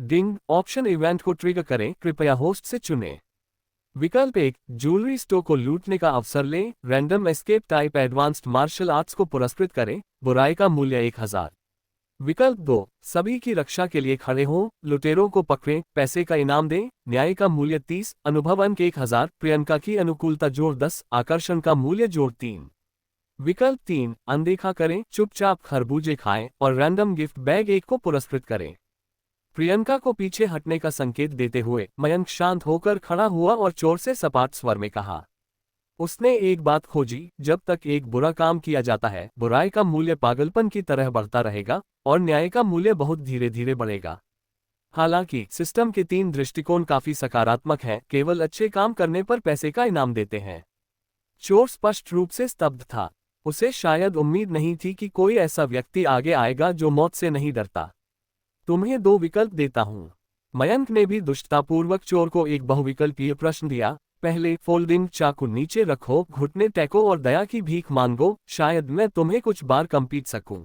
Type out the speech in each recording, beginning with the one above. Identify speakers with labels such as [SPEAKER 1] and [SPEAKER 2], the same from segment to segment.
[SPEAKER 1] डिंग, option event को trigger करें, कृपया होस्ट से चुनें। विकल्प 1, ज्वेलरी स्टोर को लूटने का अवसर लें, random escape type advanced martial arts को पुरस्कृत करें, बुराई का मूल्य 1000। विकल्प 2, सभी की रक्षा के लिए खड़े हों, लुटेरों को पकड़ें, पैसे का इनाम दें, न्याय का मूल्य 30, अनुभव अंक 1000, प्रियंका की अनुकूलता जोड़ 10, आकर्षण का मूल्य जोड़ 3। विकल्प 3, अनदेखा करें, चुपचाप खरबूजे खाएं और रैंडम गिफ्ट बैग 1 को पुरस्कृत करें। प्रियंका को पीछे हटने का संकेत देते हुए मयंक शांत होकर खड़ा हुआ और चोर से सपाट स्वर में कहा। उसने एक बात खोजी, जब तक एक बुरा काम किया जाता है, बुराई का मूल्य पागलपन की तरह बढ़ता रहेगा और न्याय का मूल्य बहुत धीरे धीरे बढ़ेगा। हालांकि सिस्टम के 3 दृष्टिकोण काफी सकारात्मक हैं, केवल अच्छे काम करने पर पैसे का इनाम देते हैं। चोर स्पष्ट रूप से स्तब्ध था। उसे शायद उम्मीद नहीं थी कि कोई ऐसा व्यक्ति आगे आएगा जो मौत से नहीं डरता। तुम्हें 2 विकल्प देता हूं। मयंक ने भी दुष्टतापूर्वक चोर को एक बहुविकल्पीय प्रश्न दिया। पहले, फोल्डिंग चाकू नीचे रखो, घुटने टेको और दया की भीख मांगो, शायद मैं तुम्हें कुछ बार कम पीट सकूं।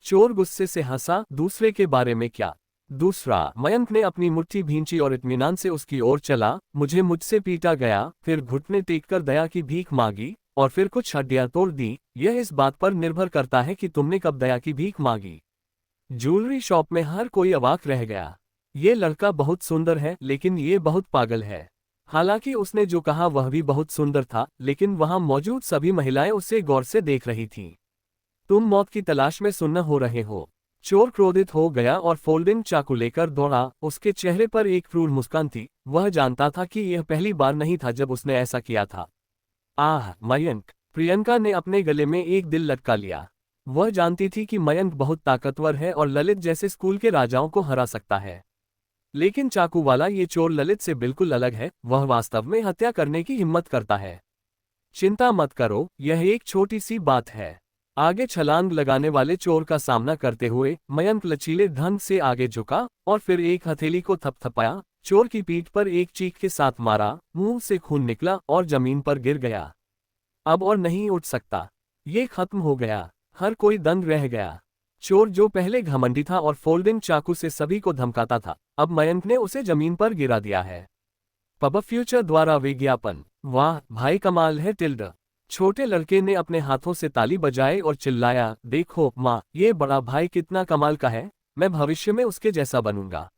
[SPEAKER 1] चोर गुस्से से हंसा। दूसरे के बारे में क्या? दूसरा, मयंक ने अपनी मुट्ठी भींची और इत्मीनान से उसकी ओर चला। मुझसे पीटा गया, फिर घुटने टेककर दया की भीख मांगी और फिर कुछ हड्डियां तोड़ दी। यह इस बात पर निर्भर करता है कि तुमने कब दया की भीख मांगी। ज्वेलरी शॉप में हर कोई अवाक रह गया। ये लड़का बहुत सुंदर है, लेकिन ये बहुत पागल है। हालांकि उसने जो कहा वह भी बहुत सुंदर था, लेकिन वहां मौजूद सभी महिलाएं उसे गौर से देख रही थीं। तुम मौत की तलाश में सुन्न हो रहे हो। चोर क्रोधित हो गया और फोल्डिंग चाकू लेकर दौड़ा। उसके चेहरे पर एक क्रूर मुस्कान थी। वह जानता था कि यह पहली बार नहीं था जब उसने ऐसा किया था। आह मयंक! प्रियंका ने अपने गले में एक दिल लटका लिया। वह जानती थी कि मयंक बहुत ताकतवर है और ललित जैसे स्कूल के राजाओं को हरा सकता है। लेकिन चाकू वाला ये चोर ललित से बिल्कुल अलग है। वह वास्तव में हत्या करने की हिम्मत करता है। चिंता मत करो, यह एक छोटी सी बात है। आगे छलांग लगाने वाले चोर का सामना करते हुए मयंक लचीले ढंग से आगे झुका और फिर एक हथेली को थपथपाया। चोर की पीठ पर एक चीख के साथ मारा, मुंह से खून निकला और जमीन पर गिर गया। अब और नहीं उठ सकता। ये खत्म हो गया। हर कोई दंग रह गया। चोर जो पहले घमंडी था और फोल्डिंग चाकू से सभी को धमकाता था, अब मयंक ने उसे जमीन पर गिरा दिया है। पब फ्यूचर द्वारा विज्ञापन। वाह भाई, कमाल है टिल्ड। छोटे लड़के ने अपने हाथों से ताली बजाई और चिल्लाया, देखो माँ, ये बड़ा भाई कितना कमाल का है। मैं भविष्य में उसके जैसा बनूंगा।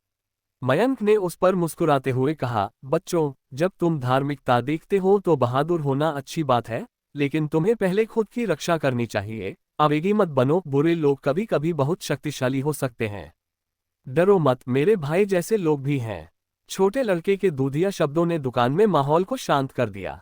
[SPEAKER 1] मयंक ने उस पर मुस्कुराते हुए कहा, बच्चों, जब तुम धार्मिकता देखते हो तो बहादुर होना अच्छी बात है, लेकिन तुम्हें पहले खुद की रक्षा करनी चाहिए। आवेगी मत बनो, बुरे लोग कभी कभी बहुत शक्तिशाली हो सकते हैं। डरो मत, मेरे भाई जैसे लोग भी हैं। छोटे लड़के के दूधिया शब्दों ने दुकान में माहौल को शांत कर दिया।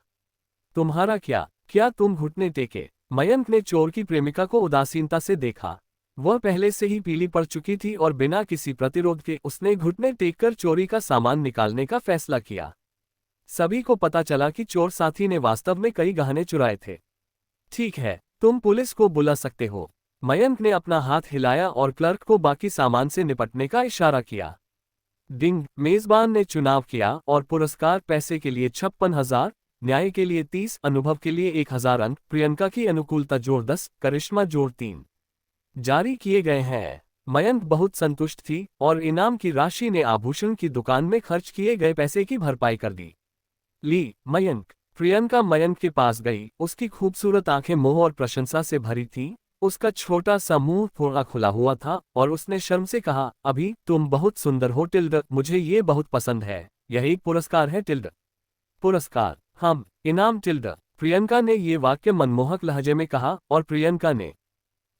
[SPEAKER 1] तुम्हारा क्या तुम घुटने टेके? मयंक ने चोर की प्रेमिका को उदासीनता से देखा। वह पहले से ही पीली पड़ चुकी थी और बिना किसी प्रतिरोध के उसने घुटने टेककर चोरी का सामान निकालने का फैसला किया। सभी को पता चला कि चोर साथी ने वास्तव में कई गहने चुराए थे। ठीक है, तुम पुलिस को बुला सकते हो। मयंक ने अपना हाथ हिलाया और क्लर्क को बाकी सामान से निपटने का इशारा किया। डिंग, मेजबान ने चुनाव किया और पुरस्कार पैसे के लिए 56,000, न्याय के लिए 30, अनुभव के लिए 1000 अंक, प्रियंका की अनुकूलता जोड़ 10, करिश्मा जोड़ 3 जारी किए गए हैं। मयंक बहुत संतुष्ट थी और इनाम की राशि ने आभूषण की दुकान में खर्च किए गए पैसे की भरपाई कर दी। मयंक। प्रियंका मयंक के पास गई। उसकी खूबसूरत आंखें मोह और प्रशंसा से भरी थीं। उसका छोटा सा मुंह थोड़ा खुला हुआ था और उसने शर्म से कहा, अभी तुम बहुत सुंदर हो टिल्ड, मुझे ये बहुत पसंद है। यह एक पुरस्कार है टिल्ड। पुरस्कार? हम इनाम टिल्ड। प्रियंका ने ये वाक्य मनमोहक लहजे में कहा और प्रियंका ने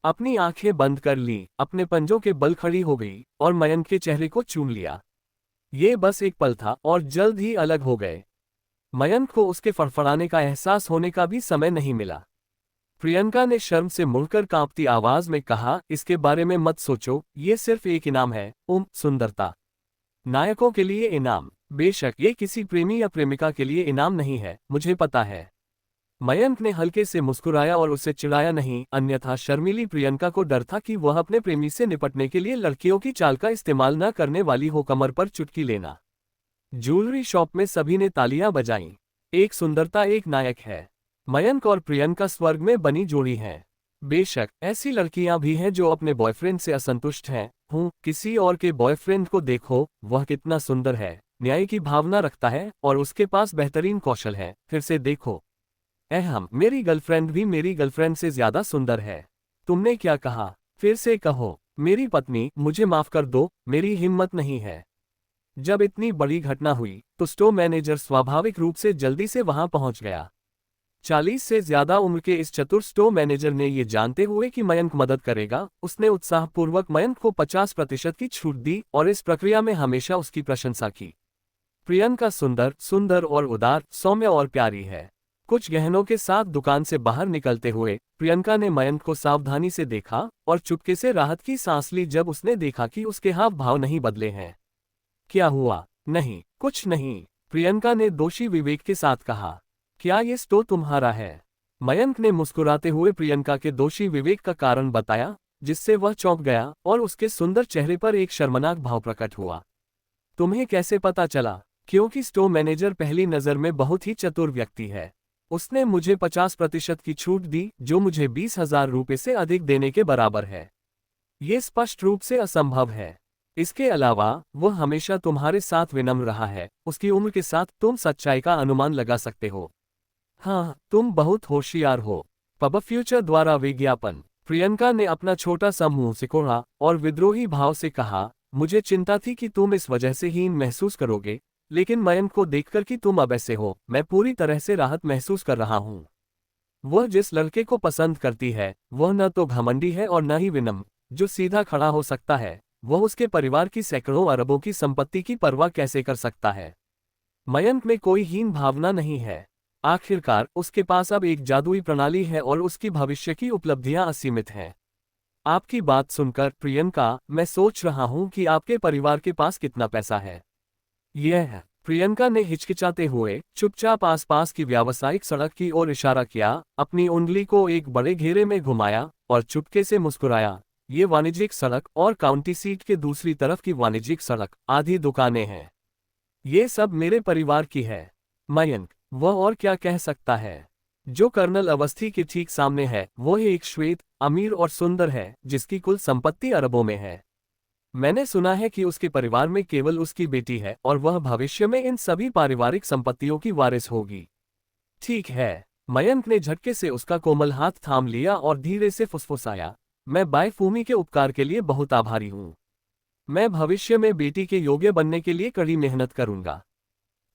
[SPEAKER 1] अपनी आंखें बंद कर ली, अपने पंजों के बल खड़ी हो गई और मयंक के चेहरे को चूम लिया। ये बस एक पल था और जल्द ही अलग हो गए। मयंक को उसके फड़फड़ाने का एहसास होने का भी समय नहीं मिला। प्रियंका ने शर्म से मुड़कर कांपती आवाज में कहा, इसके बारे में मत सोचो, ये सिर्फ एक इनाम है। सुंदरता। नायकों के लिए इनाम। बेशक ये किसी प्रेमी या प्रेमिका के लिए इनाम नहीं है, मुझे पता है। मयंक ने हल्के से मुस्कुराया और उसे चिढ़ाया नहीं, अन्यथा शर्मीली प्रियंका को डर था कि वह अपने प्रेमी से निपटने के लिए लड़कियों की चाल का इस्तेमाल न करने वाली हो। कमर पर चुटकी लेना। ज्वेलरी शॉप में सभी ने तालियां बजाईं। एक सुंदरता एक नायक है। मयंक और प्रियंका स्वर्ग में बनी जोड़ी हैं। बेशक ऐसी लड़कियां भी हैं जो अपने बॉयफ्रेंड से असंतुष्ट हैं। किसी और के बॉयफ्रेंड को देखो, वह कितना सुंदर है, न्याय की भावना रखता है और उसके पास बेहतरीन कौशल है, फिर से देखो। मेरी गर्लफ्रेंड भी मेरी गर्लफ्रेंड से ज्यादा सुंदर है। तुमने क्या कहा? फिर से कहो। मेरी पत्नी, मुझे माफ कर दो, मेरी हिम्मत नहीं है। जब इतनी बड़ी घटना हुई तो स्टोर मैनेजर स्वाभाविक रूप से जल्दी से वहां पहुंच गया। 40 से ज्यादा उम्र के इस चतुर स्टोर मैनेजर ने ये जानते हुए कि मयंक मदद करेगा, उसने उत्साहपूर्वक मयंक को 50% की छूट दी और इस प्रक्रिया में हमेशा उसकी प्रशंसा की। प्रियंका सुंदर सुंदर और उदार, सौम्य और प्यारी है। कुछ गहनों के साथ दुकान से बाहर निकलते हुए प्रियंका ने मयंक को सावधानी से देखा और चुपके से राहत की सांस ली जब उसने देखा कि उसके हाव भाव नहीं बदले हैं। क्या हुआ? नहीं, कुछ नहीं, प्रियंका ने दोषी विवेक के साथ कहा। क्या ये स्टोर तुम्हारा है? मयंक ने मुस्कुराते हुए प्रियंका के दोषी विवेक का कारण बताया, जिससे वह चौंक गया और उसके सुंदर चेहरे पर एक शर्मनाक भाव प्रकट हुआ। तुम्हें कैसे पता चला? क्योंकि स्टोर मैनेजर पहली नजर में बहुत ही चतुर व्यक्ति है। उसने मुझे 50% की छूट दी, जो मुझे 20,000 रुपये से अधिक देने के बराबर है। ये स्पष्ट रूप से असंभव है। इसके अलावा वह हमेशा तुम्हारे साथ विनम्र रहा है, उसकी उम्र के साथ तुम सच्चाई का अनुमान लगा सकते हो। हाँ, तुम बहुत होशियार हो। पब फ्यूचर द्वारा विज्ञापन। प्रियंका ने अपना छोटा सा मुंह सिकोड़ा और विद्रोही भाव से कहा, मुझे चिंता थी कि तुम इस वजह से हीन महसूस करोगे, लेकिन मयंक को देखकर कि तुम अब ऐसे हो, मैं पूरी तरह से राहत महसूस कर रहा हूँ। वह जिस लड़के को पसंद करती है, वह न तो घमंडी है और न ही विनम्र, जो सीधा खड़ा हो सकता है। वह उसके परिवार की सैकड़ों अरबों की संपत्ति की परवाह कैसे कर सकता है? मयंक में कोई हीन भावना नहीं है। आखिरकार उसके पास अब एक जादुई प्रणाली है और उसकी भविष्य की उपलब्धियां असीमित हैं। आपकी बात सुनकर प्रियंका, मैं सोच रहा हूं कि आपके परिवार के पास कितना पैसा है। यह है। प्रियंका ने हिचकिचाते हुए चुपचाप आसपास की व्यावसायिक सड़क की ओर इशारा किया, अपनी उंगली को एक बड़े घेरे में घुमाया और चुपके से मुस्कुराया। ये वाणिज्यिक सड़क और काउंटी सीट के दूसरी तरफ की वाणिज्यिक सड़क, आधी दुकानें हैं। ये सब मेरे परिवार की है। मयंक, वह और क्या कह सकता है? जो कर्नल अवस्थी के ठीक सामने है, वह एक श्वेत, अमीर और सुंदर है, जिसकी कुल संपत्ति अरबों में है। मैंने सुना है कि उसके परिवार में केवल उसकी बेटी है और वह भविष्य में इन सभी पारिवारिक संपत्तियों की वारिस होगी। ठीक है। मयंक ने झटके से उसका कोमल हाथ थाम लिया और धीरे से फुसफुसाया, मैं बाई फूमी के उपकार के लिए बहुत आभारी हूँ। मैं भविष्य में बेटी के योग्य बनने के लिए कड़ी मेहनत करूंगा।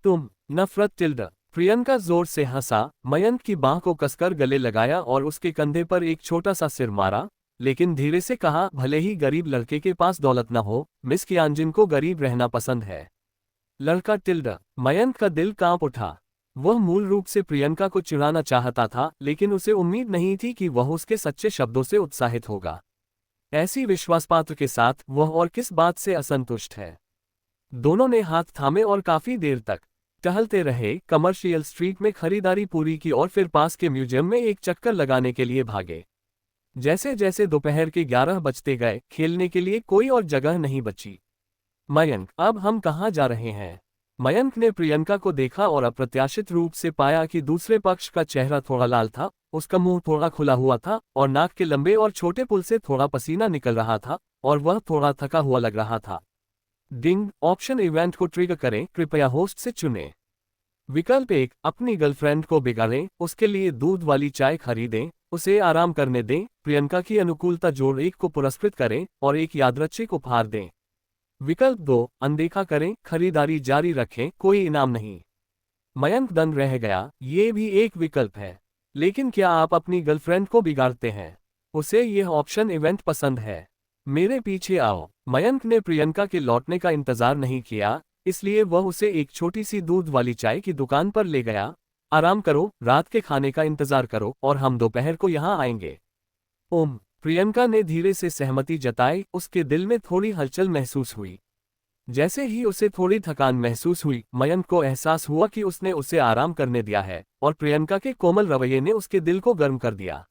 [SPEAKER 1] तुम नफरत टिल्ड। प्रियंका जोर से हंसा, मयंक की बांह को कसकर गले लगाया और उसके कंधे पर एक छोटा सा सिर मारा, लेकिन धीरे से कहा, भले ही गरीब लड़के के पास दौलत न हो, मिस कियानजिन को गरीब रहना पसंद है। लड़का टिल्ड। मयंक का दिल कांप उठा। वह मूल रूप से प्रियंका को चिढ़ाना चाहता था, लेकिन उसे उम्मीद नहीं थी कि वह उसके सच्चे शब्दों से उत्साहित होगा। ऐसी विश्वासपात्र के साथ वह और किस बात से असंतुष्ट है? दोनों ने हाथ थामे और काफी देर तक टहलते रहे, कमर्शियल स्ट्रीट में खरीदारी पूरी की और फिर पास के म्यूजियम में एक चक्कर लगाने के लिए भागे। जैसे जैसे दोपहर के 11 बजते गए, खेलने के लिए कोई और जगह नहीं बची। मयंक, अब हम कहाँ जा रहे हैं? मयंक ने प्रियंका को देखा और अप्रत्याशित रूप से पाया कि दूसरे पक्ष का चेहरा थोड़ा लाल था, उसका मुंह थोड़ा खुला हुआ था और नाक के लंबे और छोटे पुल से थोड़ा पसीना निकल रहा था और वह थोड़ा थका हुआ लग रहा था। डिंग, ऑप्शन इवेंट को ट्रिगर करें, कृपया होस्ट से चुनें। विकल्प 1, अपनी गर्लफ्रेंड को बिगाड़ें, उसके लिए दूध वाली चाय खरीदें, उसे आराम करने दें, प्रियंका की अनुकूलता जोड़ 1 को पुरस्कृत करें और एक यादृच्छिक उपहार दें। विकल्प 2, अनदेखा करें, खरीदारी जारी रखें, कोई इनाम नहीं। मयंक दंग रह गया, ये भी एक विकल्प है। लेकिन क्या आप अपनी गर्लफ्रेंड को बिगाड़ते हैं? उसे यह ऑप्शन इवेंट पसंद है। मेरे पीछे आओ। मयंक ने प्रियंका के लौटने का इंतजार नहीं किया, इसलिए वह उसे एक छोटी सी दूध वाली चाय की दुकान पर ले गया। आराम करो, रात के खाने का इंतजार करो और हम दोपहर को यहाँ आएंगे। प्रियंका ने धीरे से सहमति जताई, उसके दिल में थोड़ी हलचल महसूस हुई। जैसे ही उसे थोड़ी थकान महसूस हुई, मयंक को एहसास हुआ कि उसने उसे आराम करने दिया है और प्रियंका के कोमल रवैये ने उसके दिल को गर्म कर दिया।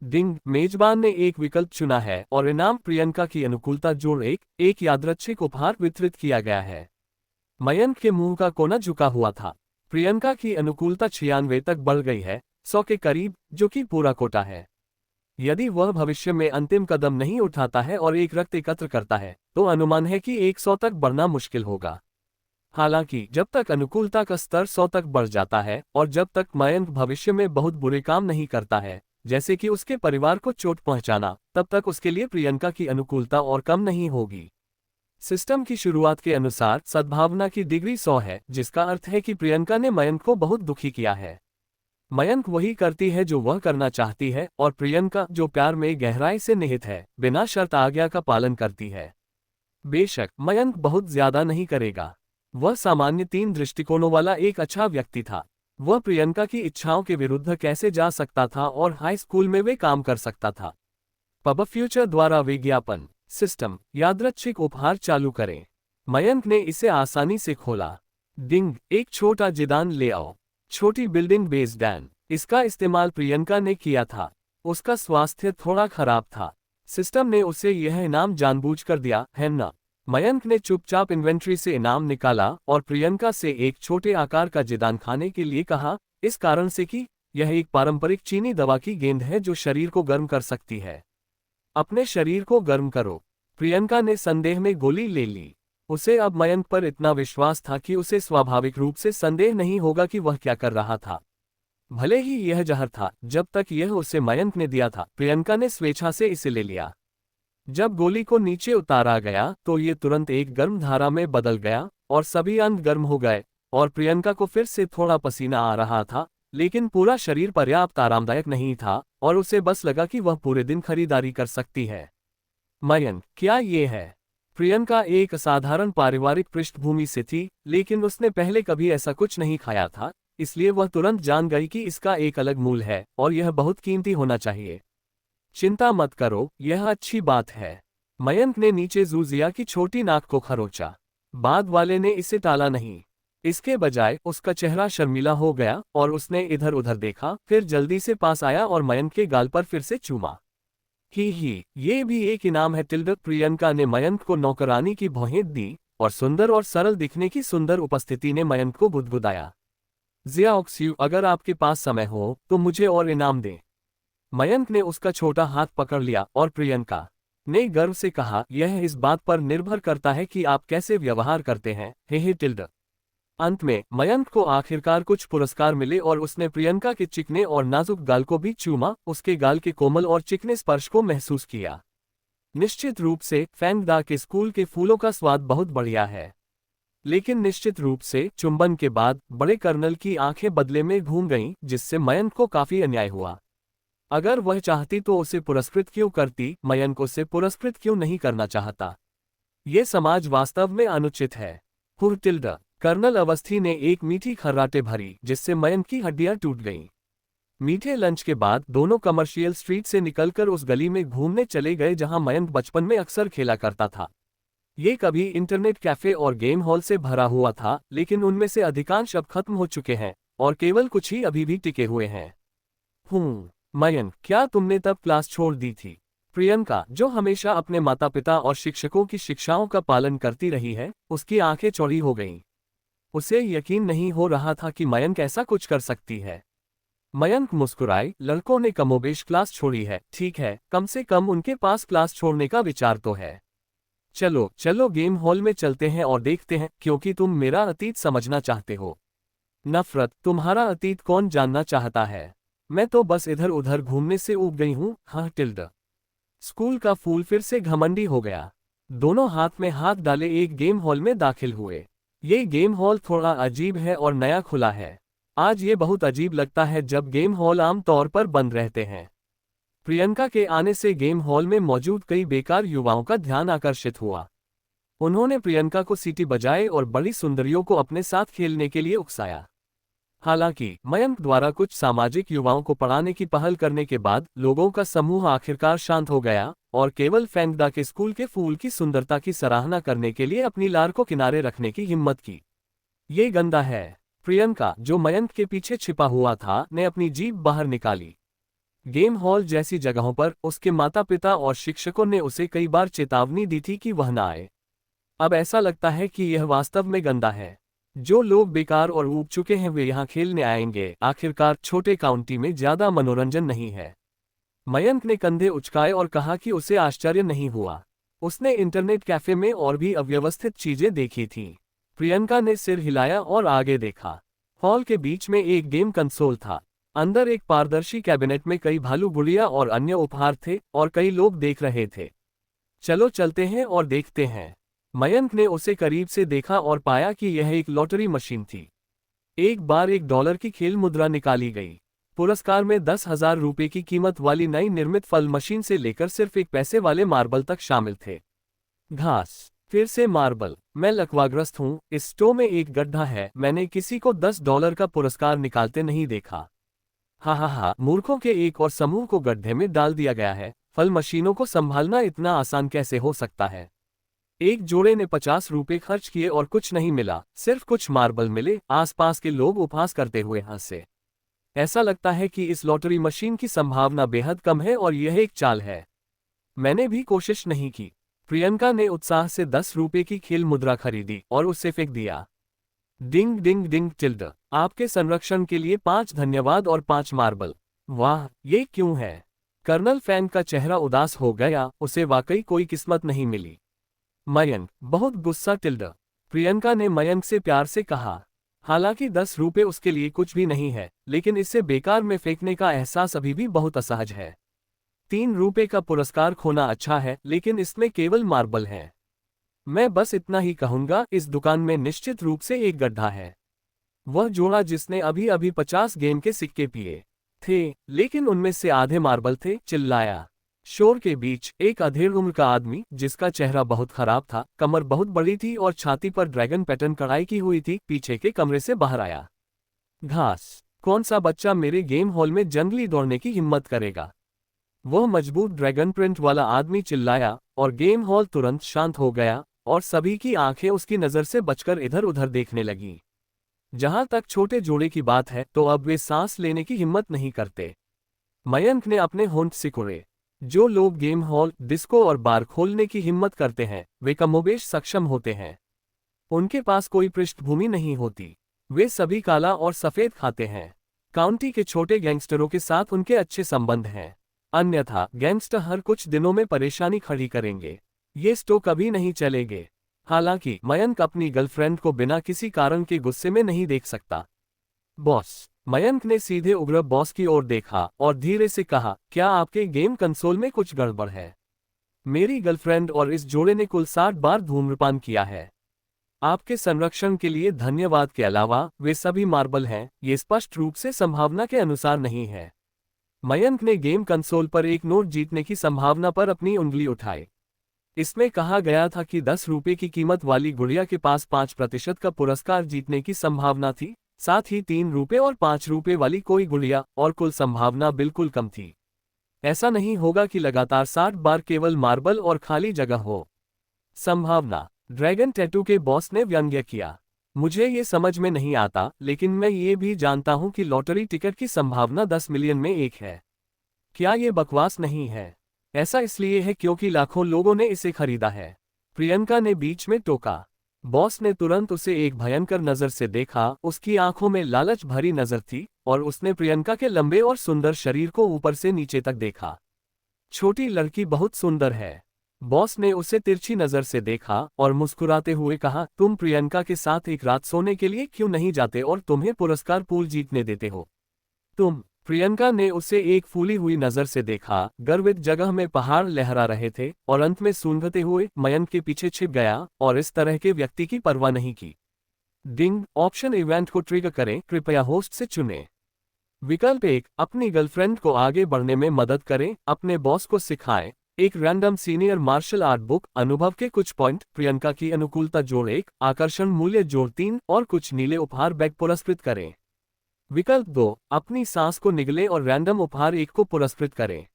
[SPEAKER 1] डिंग, मेजबान ने एक विकल्प चुना है और इनाम प्रियंका की अनुकूलता जोड़ एक यादृच्छिक उपहार वितरित किया गया है। मयंक के मुंह का कोना झुका हुआ था। प्रियंका की अनुकूलता 96 तक बढ़ गई है, 100 के करीब, जो कि पूरा कोटा है। यदि वह भविष्य में अंतिम कदम नहीं उठाता है और एक रक्त एकत्र करता है, तो अनुमान है कि 100 तक बढ़ना मुश्किल होगा। हालांकि जब तक अनुकूलता का स्तर 100 तक बढ़ जाता है और जब तक मयंक भविष्य में बहुत बुरे काम नहीं करता है, जैसे कि उसके परिवार को चोट पहुंचाना, तब तक उसके लिए प्रियंका की अनुकूलता और कम नहीं होगी। सिस्टम की शुरुआत के अनुसार सद्भावना की डिग्री 100 है, जिसका अर्थ है कि प्रियंका ने मयंक को बहुत दुखी किया है। मयंक वही करती है जो वह करना चाहती है और प्रियंका, जो प्यार में गहराई से निहित है, बिना शर्त आज्ञा का पालन करती है। बेशक मयंक बहुत ज्यादा नहीं करेगा। वह सामान्य 3 दृष्टिकोणों वाला एक अच्छा व्यक्ति था। वह प्रियंका की इच्छाओं के विरुद्ध कैसे जा सकता था और हाई स्कूल में वे काम कर सकता था। पब फ्यूचर द्वारा विज्ञापन सिस्टम यादृच्छिक उपहार चालू करें। मयंक ने इसे आसानी से खोला। डिंग, एक छोटा जिदान ले आओ। छोटी बिल्डिंग बेस्डैन। इसका इस्तेमाल प्रियंका ने किया था। उसका स्वास्थ्य थोड़ा खराब था। सिस्टम ने उसे यह इनाम जानबूझकर दिया है ना। मयंक ने चुपचाप इन्वेंट्री से इनाम निकाला और प्रियंका से एक छोटे आकार का जिदान खाने के लिए कहा, इस कारण से कि यह एक पारंपरिक चीनी दवा की गेंद है जो शरीर को गर्म कर सकती है। अपने शरीर को गर्म करो। प्रियंका ने संदेह में गोली ले ली। उसे अब मयंक पर इतना विश्वास था कि उसे स्वाभाविक रूप से संदेह नहीं होगा कि वह क्या कर रहा था। भले ही यह जहर था, जब तक यह उसे मयंक ने दिया था, प्रियंका ने स्वेच्छा से इसे ले लिया। जब गोली को नीचे उतारा गया तो ये तुरंत एक गर्म धारा में बदल गया और सभी अंग गर्म हो गए और प्रियंका को फिर से थोड़ा पसीना आ रहा था, लेकिन पूरा शरीर पर्याप्त आरामदायक नहीं था और उसे बस लगा कि वह पूरे दिन खरीदारी कर सकती है। मयंक, क्या ये है? प्रियंका एक असाधारण पारिवारिक पृष्ठभूमि से थी, लेकिन उसने पहले कभी ऐसा कुछ नहीं खाया था, इसलिए वह तुरंत जान गई कि इसका एक अलग मूल्य है और यह बहुत कीमती होना चाहिए। चिंता मत करो, यह अच्छी बात है। मयंक ने नीचे जूजिया की छोटी नाक को खरोचा। बाद वाले ने इसे टाला नहीं। इसके बजाय उसका चेहरा शर्मीला हो गया और उसने इधर उधर देखा, फिर जल्दी से पास आया और मयंक के गाल पर फिर से चूमा। ही, ये भी एक इनाम है टिल्ड। प्रियंका ने मयंक को नौकरानी की भौहें दी और सुंदर और सरल दिखने की सुंदर उपस्थिति ने मयंक को बुदबुदाया। ज़ियाओक्स्यू, अगर आपके पास समय हो तो मुझे और इनाम दें। मयंक ने उसका छोटा हाथ पकड़ लिया और प्रियंका ने गर्व से कहा, यह इस बात पर निर्भर करता है कि आप कैसे व्यवहार करते हैं। हे टिल्ड। अंत में मयंक को आखिरकार कुछ पुरस्कार मिले और उसने प्रियंका के चिकने और नाजुक गाल को भी चूमा, उसके गाल के कोमल और चिकने स्पर्श को महसूस किया। निश्चित रूप से फैंगडा के स्कूल के फूलों का स्वाद बहुत बढ़िया है, लेकिन निश्चित रूप से चुंबन के बाद बड़े कर्नल की आंखें बदले में घूम गईं, जिससे मयंक को काफी अन्याय हुआ। अगर वह चाहती तो उसे पुरस्कृत क्यों करती? मयंक उसे पुरस्कृत क्यों नहीं करना चाहता? ये समाज वास्तव में अनुचित है। टिल्ड। कर्नल अवस्थी ने एक मीठी खर्राटे भरी, जिससे मयंक की हड्डियां टूट गईं। मीठे लंच के बाद दोनों कमर्शियल स्ट्रीट से निकलकर उस गली में घूमने चले गए जहां मयंक बचपन में अक्सर खेला करता था। ये कभी इंटरनेट कैफे और गेम हॉल से भरा हुआ था, लेकिन उनमें से अधिकांश अब खत्म हो चुके हैं और केवल कुछ ही अभी भी टिके हुए हैं। मयंक, क्या तुमने तब क्लास छोड़ दी थी? प्रियंका, जो हमेशा अपने माता पिता और शिक्षकों की शिक्षाओं का पालन करती रही है, उसकी आंखें चौड़ी हो गईं। उसे यकीन नहीं हो रहा था कि मयंक ऐसा कुछ कर सकती है। मयंक मुस्कुराए, लड़कों ने कमोबेश क्लास छोड़ी है, ठीक है, कम से कम उनके पास क्लास छोड़ने का विचार तो है। चलो चलो गेम हॉल में चलते हैं और देखते हैं, क्योंकि तुम मेरा अतीत समझना चाहते हो। नफरत, तुम्हारा अतीत कौन जानना चाहता है? मैं तो बस इधर उधर घूमने से ऊब गई हूँ। हाँ टिल्ड। स्कूल का फूल फिर से घमंडी हो गया। दोनों हाथ में हाथ डाले एक गेम हॉल में दाखिल हुए। ये गेम हॉल थोड़ा अजीब है और नया खुला है। आज ये बहुत अजीब लगता है जब गेम हॉल आम तौर पर बंद रहते हैं। प्रियंका के आने से गेम हॉल में मौजूद कई बेकार युवाओं का ध्यान आकर्षित हुआ। उन्होंने प्रियंका को सीटी बजाए और बड़ी सुंदरियों को अपने साथ खेलने के लिए उकसाया। हालांकि मयंक द्वारा कुछ सामाजिक युवाओं को पढ़ाने की पहल करने के बाद लोगों का समूह आखिरकार शांत हो गया और केवल फैंगडा के स्कूल के फूल की सुंदरता की सराहना करने के लिए अपनी लार को किनारे रखने की हिम्मत की। ये गंदा है। प्रियंका, जो मयंक के पीछे छिपा हुआ था, ने अपनी जीभ बाहर निकाली। गेम हॉल जैसी जगहों पर उसके माता पिता और शिक्षकों ने उसे कई बार चेतावनी दी थी कि वह न आए। अब ऐसा लगता है कि यह वास्तव में गंदा है। जो लोग बेकार और ऊब चुके हैं वे यहाँ खेलने आएंगे। आखिरकार छोटे काउंटी में ज्यादा मनोरंजन नहीं है। मयंक ने कंधे उचकाए और कहा कि उसे आश्चर्य नहीं हुआ। उसने इंटरनेट कैफे में और भी अव्यवस्थित चीजें देखी थीं। प्रियंका ने सिर हिलाया और आगे देखा। हॉल के बीच में एक गेम कंसोल था। अंदर एक पारदर्शी कैबिनेट में कई भालू गुड़िया और अन्य उपहार थे और कई लोग देख रहे थे। चलो चलते हैं और देखते हैं। मयंक ने उसे करीब से देखा और पाया कि यह एक लॉटरी मशीन थी। एक बार $1 की खेल मुद्रा निकाली गई। पुरस्कार में 10,000 रुपये की कीमत वाली नई निर्मित फल मशीन से लेकर सिर्फ एक पैसे वाले मार्बल तक शामिल थे। घास, फिर से मार्बल। मैं लकवाग्रस्त हूँ, इस स्टोव में एक गड्ढा है, मैंने किसी को $10 का पुरस्कार निकालते नहीं देखा। हा, मूर्खों के एक और समूह को गड्ढे में डाल दिया गया है। फल मशीनों को संभालना इतना आसान कैसे हो सकता है? एक जोड़े ने 50 रुपये खर्च किए और कुछ नहीं मिला, सिर्फ कुछ मार्बल मिले। आसपास के लोग उपहास करते हुए हंसे। ऐसा लगता है कि इस लॉटरी मशीन की संभावना बेहद कम है और यह एक चाल है। मैंने भी कोशिश नहीं की। प्रियंका ने उत्साह से 10 रुपये की खेल मुद्रा खरीदी और उसे फेंक दिया। डिंग डिंग डिंग टिल्ड। आपके संरक्षण के लिए 5 धन्यवाद और 5 मार्बल। वाह, ये क्यों है? कर्नल फैन का चेहरा उदास हो गया, उसे वाकई कोई किस्मत नहीं मिली। मयंक, बहुत गुस्सा टिल्ड। प्रियंका ने मयंक से प्यार से कहा। हालांकि 10 रुपये उसके लिए कुछ भी नहीं है, लेकिन इसे बेकार में फेंकने का एहसास अभी भी बहुत असहज है। 3 रुपये का पुरस्कार खोना अच्छा है, लेकिन इसमें केवल मार्बल है। मैं बस इतना ही कहूंगा, इस दुकान में निश्चित रूप से एक गड्ढा है। वह जोड़ा जिसने अभी अभी 50 गेम के सिक्के पिए थे, लेकिन उनमें से आधे मार्बल थे, चिल्लाया। शोर के बीच एक अधेड़ उम्र का आदमी, जिसका चेहरा बहुत खराब था, कमर बहुत बड़ी थी और छाती पर ड्रैगन पैटर्न कढ़ाई की हुई थी, पीछे के कमरे से बाहर आया। घास, कौन सा बच्चा मेरे गेम हॉल में जंगली दौड़ने की हिम्मत करेगा? वह मजबूत ड्रैगन प्रिंट वाला आदमी चिल्लाया और गेम हॉल तुरंत शांत हो गया और सभी की आंखें उसकी नजर से बचकर इधर उधर देखने लगीं। जहां तक छोटे जोड़े की बात है, तो अब वे सांस लेने की हिम्मत नहीं करते। मयंक ने अपने होंठ सिकुड़े। जो लोग गेम हॉल, डिस्को और बार खोलने की हिम्मत करते हैं, वे कमोबेश सक्षम होते हैं। उनके पास कोई पृष्ठभूमि नहीं होती। वे सभी काला और सफेद खाते हैं। काउंटी के छोटे गैंगस्टरों के साथ उनके अच्छे संबंध हैं। अन्यथा गैंगस्टर हर कुछ दिनों में परेशानी खड़ी करेंगे। ये स्टो कभी नहीं चलेंगे। हालांकि मयंक अपनी गर्लफ्रेंड को बिना किसी कारण के गुस्से में नहीं देख सकता। बॉस। मयंक ने सीधे उग्र बॉस की ओर देखा और धीरे से कहा, क्या आपके गेम कंसोल में कुछ गड़बड़ है? मेरी गर्लफ्रेंड और इस जोड़े ने कुल 60 बार धूम्रपान किया है। आपके संरक्षण के लिए धन्यवाद के अलावा वे सभी मार्बल हैं, ये स्पष्ट रूप से संभावना के अनुसार नहीं है। मयंक ने गेम कंसोल पर एक नोट जीतने की संभावना पर अपनी उंगली उठाई। इसमें कहा गया था कि 10 रुपये की कीमत वाली गुड़िया के पास 5% का पुरस्कार जीतने की संभावना थी, साथ ही 3 रुपये और 5 रुपये वाली कोई गुड़िया, और कुल संभावना बिल्कुल कम थी। ऐसा नहीं होगा कि लगातार 60 बार केवल मार्बल और खाली जगह हो। संभावना। ड्रैगन टैटू के बॉस ने व्यंग्य किया। मुझे ये समझ में नहीं आता, लेकिन मैं ये भी जानता हूं कि लॉटरी टिकट की संभावना 10 मिलियन में 1 है। क्या ये बकवास नहीं है? ऐसा इसलिए है क्योंकि लाखों लोगों ने इसे खरीदा है। प्रियंका ने बीच में टोका। बॉस ने तुरंत उसे एक भयंकर नजर से देखा। उसकी आंखों में लालच भरी नजर थी और उसने प्रियंका के लंबे और सुंदर शरीर को ऊपर से नीचे तक देखा। छोटी लड़की बहुत सुंदर है। बॉस ने उसे तिरछी नजर से देखा और मुस्कुराते हुए कहा, तुम प्रियंका के साथ एक रात सोने के लिए क्यों नहीं जाते और तुम्हें पुरस्कार पूल जीतने देते हो? तुम। प्रियंका ने उसे एक फूली हुई नजर से देखा। गर्वित जगह में पहाड़ लहरा रहे थे और अंत में सूंघते हुए मयंक के पीछे छिप गया और इस तरह के व्यक्ति की परवाह नहीं की। डिंग। ऑप्शन इवेंट को ट्रिगर करें, कृपया होस्ट से चुनें। विकल्प 1, अपनी गर्लफ्रेंड को आगे बढ़ने में मदद करें, अपने बॉस को सिखाएं। एक random senior martial art book, अनुभव के कुछ पॉइंट, प्रियंका की अनुकूलता जोड़ 1, आकर्षण मूल्य जोड़ 3 और कुछ नीले उपहार बैग पुरस्कृत करें। विकल्प 2, अपनी सांस को निगले और रैंडम उपहार 1 को पुरस्कृत करें।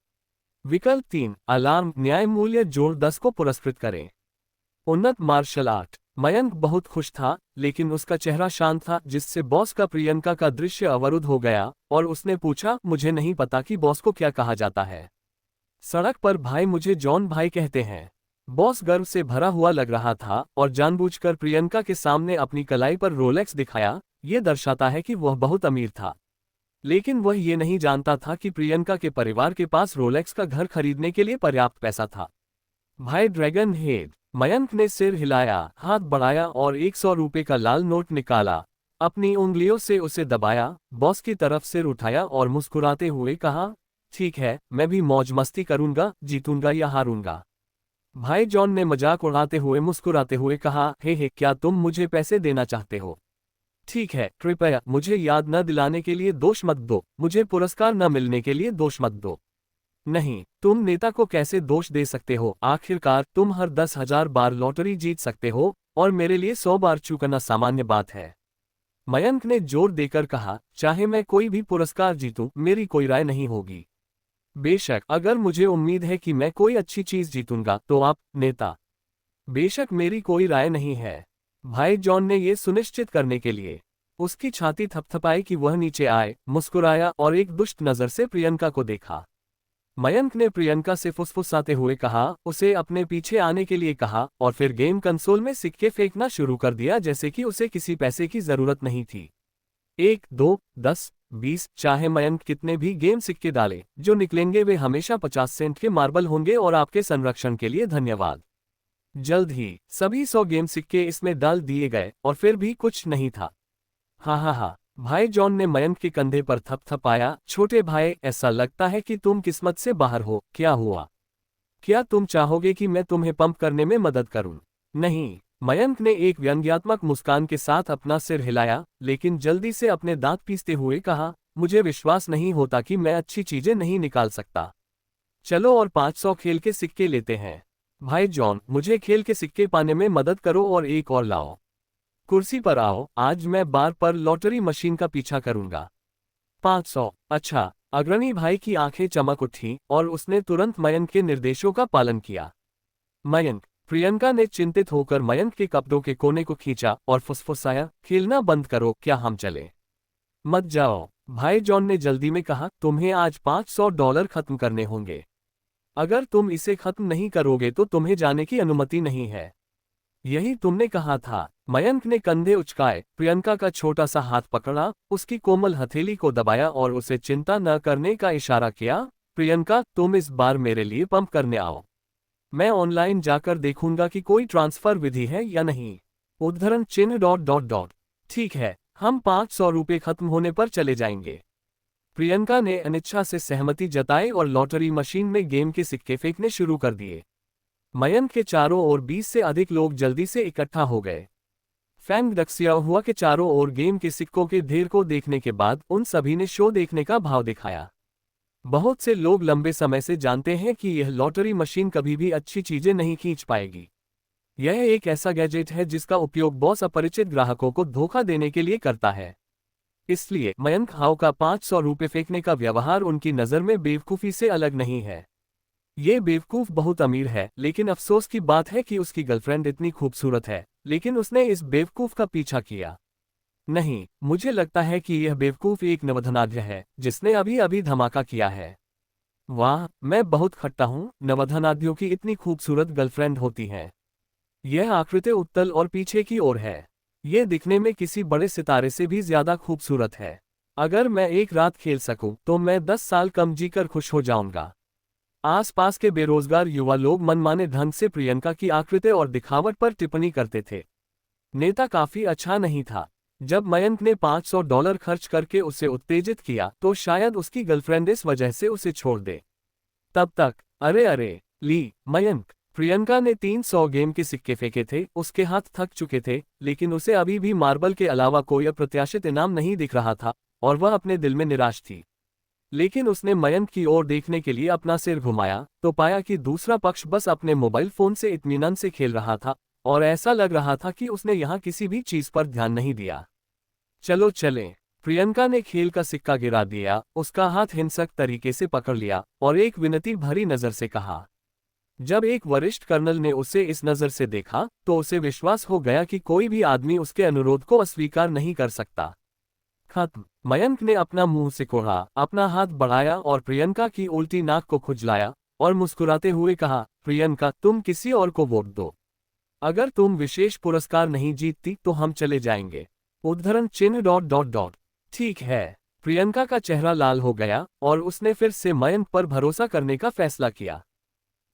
[SPEAKER 1] विकल्प 3, अलार्म, न्याय मूल्य जोड़ 10 को पुरस्कृत करें। उन्नत मार्शल आर्ट। मयंक बहुत खुश था, लेकिन उसका चेहरा शांत था, जिससे बॉस का प्रियंका का दृश्य अवरुद्ध हो गया और उसने पूछा, मुझे नहीं पता कि बॉस को क्या कहा जाता है। सड़क पर भाई, मुझे जॉन भाई कहते हैं। बॉस गर्व से भरा हुआ लग रहा था और जानबूझकर प्रियंका के सामने अपनी कलाई पर रोलेक्स दिखाया। ये दर्शाता है कि वह बहुत अमीर था। लेकिन वह ये नहीं जानता था कि प्रियंका के परिवार के पास रोलेक्स का घर खरीदने के लिए पर्याप्त पैसा था। भाई ड्रैगन हेड, मयंक ने सिर हिलाया, हाथ बढ़ाया और 100 रुपये का लाल नोट निकाला। अपनी उंगलियों से उसे दबाया, बॉस की तरफ सिर उठाया और मुस्कुराते हुए कहा, ठीक है, मैं भी मौज मस्ती करूंगा, जीतूंगा या हारूंगा। भाई जॉन ने मजाक उड़ाते हुए मुस्कुराते हुए कहा, हे क्या तुम मुझे पैसे देना चाहते हो? ठीक है, कृपया मुझे याद न दिलाने के लिए दोष मत दो, मुझे पुरस्कार न मिलने के लिए दोष मत दो। नहीं, तुम नेता को कैसे दोष दे सकते हो? आखिरकार तुम हर 10,000 बार लॉटरी जीत सकते हो और मेरे लिए 100 बार चूकना सामान्य बात है। मयंक ने जोर देकर कहा, चाहे मैं कोई भी पुरस्कार जीतूं, मेरी कोई राय नहीं होगी। बेशक, अगर मुझे उम्मीद है कि मैं कोई अच्छी चीज जीतूंगा तो आप, नेता। बेशक मेरी कोई राय नहीं है। भाई जॉन ने ये सुनिश्चित करने के लिए उसकी छाती थपथपाई कि वह नीचे आए, मुस्कुराया और एक दुष्ट नजर से प्रियंका को देखा। मयंक ने प्रियंका से फुसफुसाते हुए कहा, उसे अपने पीछे आने के लिए कहा और फिर गेम कंसोल में सिक्के फेंकना शुरू कर दिया जैसे कि उसे किसी पैसे की जरूरत नहीं थी। 1, 2, 10, 20, चाहे मयंक कितने भी गेम सिक्के डाले, जो निकलेंगे वे हमेशा 50 सेंट के मार्बल होंगे और आपके संरक्षण के लिए धन्यवाद। जल्द ही सभी 100 गेम सिक्के इसमें डाल दिए गए और फिर भी कुछ नहीं था। हा। भाई जॉन ने मयंक के कंधे पर थपथपाया, छोटे भाई, ऐसा लगता है कि तुम किस्मत से बाहर हो, क्या हुआ? क्या तुम चाहोगे कि मैं तुम्हें पंप करने में मदद करूं? नहीं। मयंक ने एक व्यंग्यात्मक मुस्कान के साथ अपना सिर हिलाया, लेकिन जल्दी से अपने दांत पीसते हुए कहा, मुझे विश्वास नहीं होता कि मैं अच्छी चीजें नहीं निकाल सकता। चलो और 500 खेल के सिक्के लेते हैं। भाई जॉन, मुझे खेल के सिक्के पाने में मदद करो और एक और लाओ। कुर्सी पर आओ, आज मैं बार पर लॉटरी मशीन का पीछा करूंगा। 500, अच्छा। अग्रणी भाई की आंखें चमक उठी और उसने तुरंत मयंक के निर्देशों का पालन किया। मयंक, प्रियंका ने चिंतित होकर मयंक के कपड़ों के कोने को खींचा और फुसफुसाया, खेलना बंद करो, क्या हम चले? मत जाओ। भाई जॉन ने जल्दी में कहा, तुम्हें आज $500 खत्म करने होंगे। अगर तुम इसे खत्म नहीं करोगे तो तुम्हें जाने की अनुमति नहीं है। यही तुमने कहा था। मयंक ने कंधे उचकाए, प्रियंका का छोटा सा हाथ पकड़ा, उसकी कोमल हथेली को दबाया और उसे चिंता न करने का इशारा किया। प्रियंका, तुम इस बार मेरे लिए पंप करने आओ। मैं ऑनलाइन जाकर देखूंगा कि कोई ट्रांसफर विधि है या नहीं। उद्धरण चिन्ह ... ठीक है, हम 500 रुपये खत्म होने पर चले जाएंगे। प्रियंका ने अनिच्छा से सहमति जताई और लॉटरी मशीन में गेम के सिक्के फेंकने शुरू कर दिए। मयंक के चारों ओर 20 से अधिक लोग जल्दी से इकट्ठा हो गए। फैंग दक्सिया हुआ के चारों ओर गेम के सिक्कों के ढेर को देखने के बाद उन सभी ने शो देखने का भाव दिखाया। बहुत से लोग लंबे समय से जानते हैं कि यह लॉटरी मशीन कभी भी अच्छी चीजें नहीं खींच पाएगी। यह एक ऐसा गैजेट है जिसका उपयोग बॉस अपरिचित ग्राहकों को धोखा देने के लिए करता है। इसलिए मयंक हाउ का 500 रुपये फेंकने का व्यवहार उनकी नज़र में बेवकूफ़ी से अलग नहीं है। ये बेवकूफ़ बहुत अमीर है, लेकिन अफसोस की बात है कि उसकी गर्लफ्रेंड इतनी खूबसूरत है, लेकिन उसने इस बेवकूफ़ का पीछा किया। नहीं, मुझे लगता है कि यह बेवकूफ़ एक नवधनाढ्य है, जिसने अभी अभी धमाका किया है। वाह, मैं बहुत खट्टा हूँ, नवधनाढ्यों की इतनी खूबसूरत गर्लफ्रेंड होती हैं। यह आकृति उत्तल और पीछे की ओर है। ये दिखने में किसी बड़े सितारे से भी ज्यादा खूबसूरत है। अगर मैं एक रात खेल सकूं, तो मैं 10 साल कम जीकर खुश हो जाऊंगा। आसपास के बेरोजगार युवा लोग मनमाने ढंग से प्रियंका की आकृति और दिखावट पर टिप्पणी करते थे। नेता काफी अच्छा नहीं था। जब मयंक ने $500 खर्च करके उसे उत्तेजित किया, तो शायद उसकी गर्लफ्रेंड इस वजह से उसे छोड़ दे। तब तक, अरे, मयंक, प्रियंका ने 300 गेम के सिक्के फेंके थे, उसके हाथ थक चुके थे, लेकिन उसे अभी भी मार्बल के अलावा कोई अप्रत्याशित इनाम नहीं दिख रहा था और वह अपने दिल में निराश थी। लेकिन उसने मयंक की ओर देखने के लिए अपना सिर घुमाया तो पाया कि दूसरा पक्ष बस अपने मोबाइल फोन से इत्मीनान से खेल रहा था और ऐसा लग रहा था कि उसने यहाँ किसी भी चीज पर ध्यान नहीं दिया। चलो चलें। प्रियंका ने खेल का सिक्का गिरा दिया, उसका हाथ हिंसक तरीके से पकड़ लिया और एक विनती भरी नजर से कहा। जब एक वरिष्ठ कर्नल ने उसे इस नजर से देखा, तो उसे विश्वास हो गया कि कोई भी आदमी उसके अनुरोध को अस्वीकार नहीं कर सकता। खत्म। मयंक ने अपना मुंह सिकोड़ा, अपना हाथ बढ़ाया और प्रियंका की उल्टी नाक को खुजलाया और मुस्कुराते हुए कहा, प्रियंका, तुम किसी और को वोट दो। अगर तुम विशेष पुरस्कार नहीं जीतती तो हम चले जाएंगे। उद्धरण चिन्ह ... ठीक है। प्रियंका का चेहरा लाल हो गया और उसने फिर से मयंक पर भरोसा करने का फैसला किया।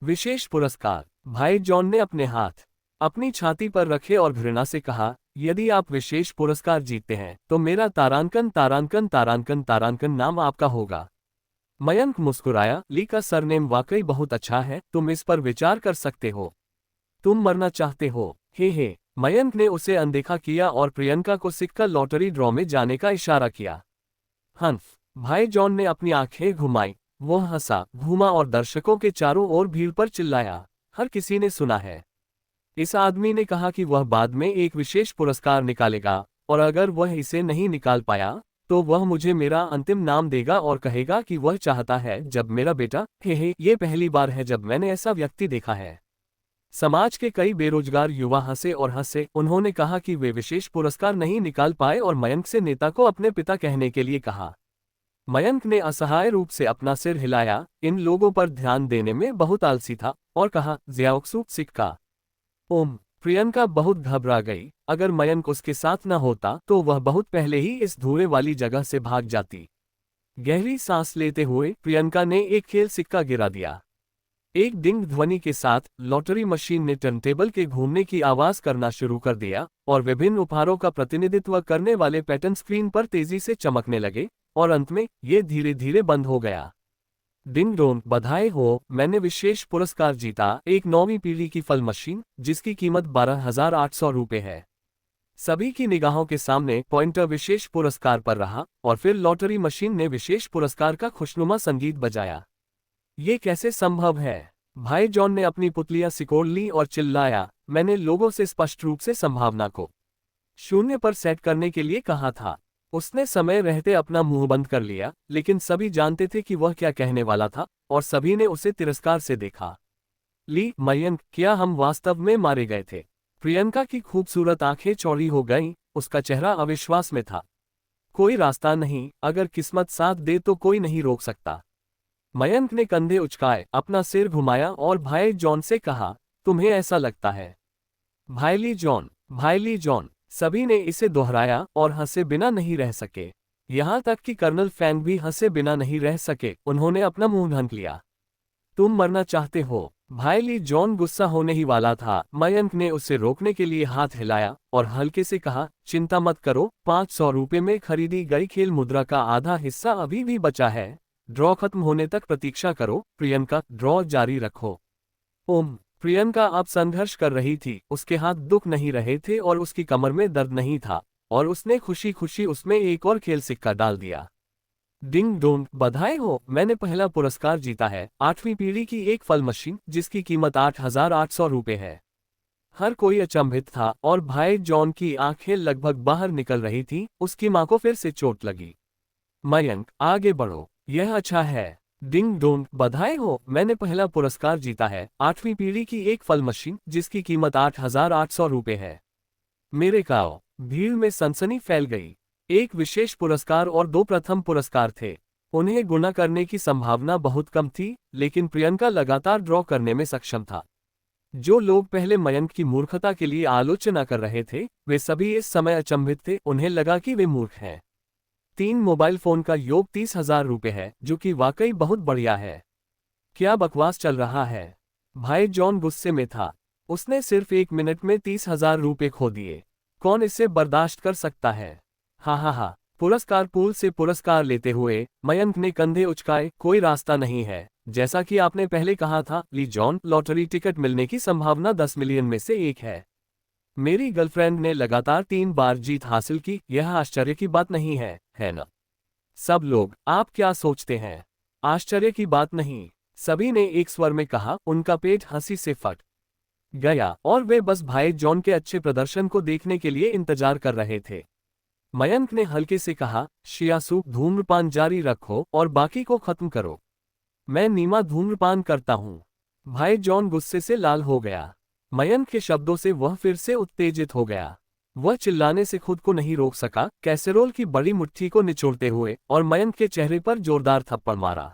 [SPEAKER 1] विशेष पुरस्कार। भाई जॉन ने अपने हाथ अपनी छाती पर रखे और घृणा से कहा, यदि आप विशेष पुरस्कार जीतते हैं तो मेरा तारांकन तारांकन तारांकन तारांकन नाम आपका होगा। मयंक मुस्कुराया, ली का सरनेम वाकई बहुत अच्छा है, तुम इस पर विचार कर सकते हो। तुम मरना चाहते हो? हे। मयंक ने उसे अनदेखा किया और प्रियंका को सिक्का लॉटरी ड्रॉ में जाने का इशारा किया। हंफ। भाई जॉन ने अपनी आंखें घुमाई, वो हंसा, घूमा और दर्शकों के चारों ओर भीड़ पर चिल्लाया, हर किसी ने सुना है। इस आदमी ने कहा कि वह बाद में एक विशेष पुरस्कार निकालेगा और अगर वह इसे नहीं निकाल पाया तो वह मुझे मेरा अंतिम नाम देगा और कहेगा कि वह चाहता है जब मेरा बेटा। हे, ये पहली बार है जब मैंने ऐसा व्यक्ति देखा है। समाज के कई बेरोजगार युवा हंसे और हंसे। उन्होंने कहा कि वे विशेष पुरस्कार नहीं निकाल पाए और मयंक से नेता को अपने पिता कहने के लिए कहा। मयंक ने असहाय रूप से अपना सिर हिलाया, इन लोगों पर ध्यान देने में बहुत आलसी था, और कहा, ज़ियाओक्सुक सिक्का। ओम। प्रियंका बहुत घबरा गई। अगर मयंक उसके साथ न होता तो वह बहुत पहले ही इस धुएं वाली जगह से भाग जाती। गहरी सांस लेते हुए प्रियंका ने एक खेल सिक्का गिरा दिया। एक डिंग ध्वनि के साथ लॉटरी मशीन ने टर्नटेबल के घूमने की आवाज करना शुरू कर दिया और विभिन्न उपहारों का प्रतिनिधित्व करने वाले पैटर्न स्क्रीन पर तेजी से चमकने लगे और अंत में ये धीरे धीरे बंद हो गया। डिंग डोंग, बधाई हो, मैंने विशेष पुरस्कार जीता, एक 9वीं पीढ़ी की फल मशीन जिसकी कीमत 12,800 रुपये है। सभी की निगाहों के सामने पॉइंटर विशेष पुरस्कार पर रहा और फिर लॉटरी मशीन ने विशेष पुरस्कार का खुशनुमा संगीत बजाया। ये कैसे संभव है? भाई जॉन ने अपनी पुतलियां सिकोड़ ली और चिल्लाया, मैंने लोगों से स्पष्ट रूप से संभावना को 0 पर सेट करने के लिए कहा था। उसने समय रहते अपना मुंह बंद कर लिया, लेकिन सभी जानते थे कि वह क्या कहने वाला था और सभी ने उसे तिरस्कार से देखा। ली, मयंक, क्या हम वास्तव में मारे गए थे? प्रियंका की खूबसूरत आंखें चौड़ी हो गईं, उसका चेहरा अविश्वास में था। कोई रास्ता नहीं, अगर किस्मत साथ दे तो कोई नहीं रोक सकता। मयंक ने कंधे उचकाए, अपना सिर घुमाया और भाई जॉन से कहा, तुम्हें ऐसा लगता है? भाई ली जॉन, भाई ली जॉन। सभी ने इसे दोहराया और हंसे बिना नहीं रह सके। यहां तक कि कर्नल फैंग भी हंसे बिना नहीं रह सके। उन्होंने अपना मुंह ढक लिया। तुम मरना चाहते हो? भाई ली जॉन गुस्सा होने ही वाला था। मयंक ने उसे रोकने के लिए हाथ हिलाया और हल्के से कहा, चिंता मत करो, 500 रुपये में खरीदी गई खेल मुद्रा का आधा हिस्सा अभी भी बचा है। ड्रॉ खत्म होने तक प्रतीक्षा करो। प्रियंका, ड्रॉ जारी रखो। ओम। प्रियंका अब संघर्ष कर रही थी, उसके हाथ दुख नहीं रहे थे और उसकी कमर में दर्द नहीं था, और उसने खुशी खुशी उसमें एक और खेल सिक्का डाल दिया। डिंग डोंग, बधाई हो, मैंने पहला पुरस्कार जीता है, 8वीं पीढ़ी की एक फल मशीन जिसकी कीमत 8,800 रुपये है। हर कोई अचंभित था और भाई जॉन की आंखें लगभग बाहर निकल रही थीं। उसकी मां को फिर से चोट लगी। मयंक, आगे बढ़ो, यह अच्छा है। डिंग डोंग, बधाई हो, मैंने पहला पुरस्कार जीता है, 8वीं पीढ़ी की एक फल मशीन जिसकी कीमत 8,800 रुपये है। मेरे काओ। भीड़ में सनसनी फैल गई। एक विशेष पुरस्कार और 2 प्रथम पुरस्कार थे। उन्हें गुणा करने की संभावना बहुत कम थी, लेकिन प्रियंका लगातार ड्रॉ करने में सक्षम था। जो लोग पहले मयंक की मूर्खता के लिए आलोचना कर रहे थे, वे सभी इस समय अचंभित थे। उन्हें लगा कि वे मूर्ख हैं। 3 मोबाइल फोन का योग 30,000 रुपये है, जो कि वाकई बहुत बढ़िया है। क्या बकवास चल रहा है? भाई जॉन गुस्से में था। उसने सिर्फ 1 मिनट में 30,000 रुपये खो दिए। कौन इसे बर्दाश्त कर सकता है? हा। पुरस्कार पूल से पुरस्कार लेते हुए मयंक ने कंधे उचकाए, कोई रास्ता नहीं है। जैसा कि आपने पहले कहा था, ली जॉन, लॉटरी टिकट मिलने की संभावना 10 मिलियन में से 1 है। मेरी गर्लफ्रेंड ने लगातार 3 बार जीत हासिल की, यह आश्चर्य की बात नहीं है ना? सब लोग, आप क्या सोचते हैं? आश्चर्य की बात नहीं, सभी ने एक स्वर में कहा। उनका पेट हंसी से फट गया और वे बस भाई जॉन के अच्छे प्रदर्शन को देखने के लिए इंतजार कर रहे थे। मयंक ने हल्के से कहा, शियासु, धूम्रपान जारी रखो और बाकी को खत्म करो। मैं नीमा धूम्रपान करता हूँ। भाई जॉन गुस्से से लाल हो गया। मयंक के शब्दों से वह फिर से उत्तेजित हो गया। वह चिल्लाने से खुद को नहीं रोक सका, कैसेरोल की बड़ी मुट्ठी को निचोड़ते हुए, और मयंक के चेहरे पर जोरदार थप्पड़ मारा।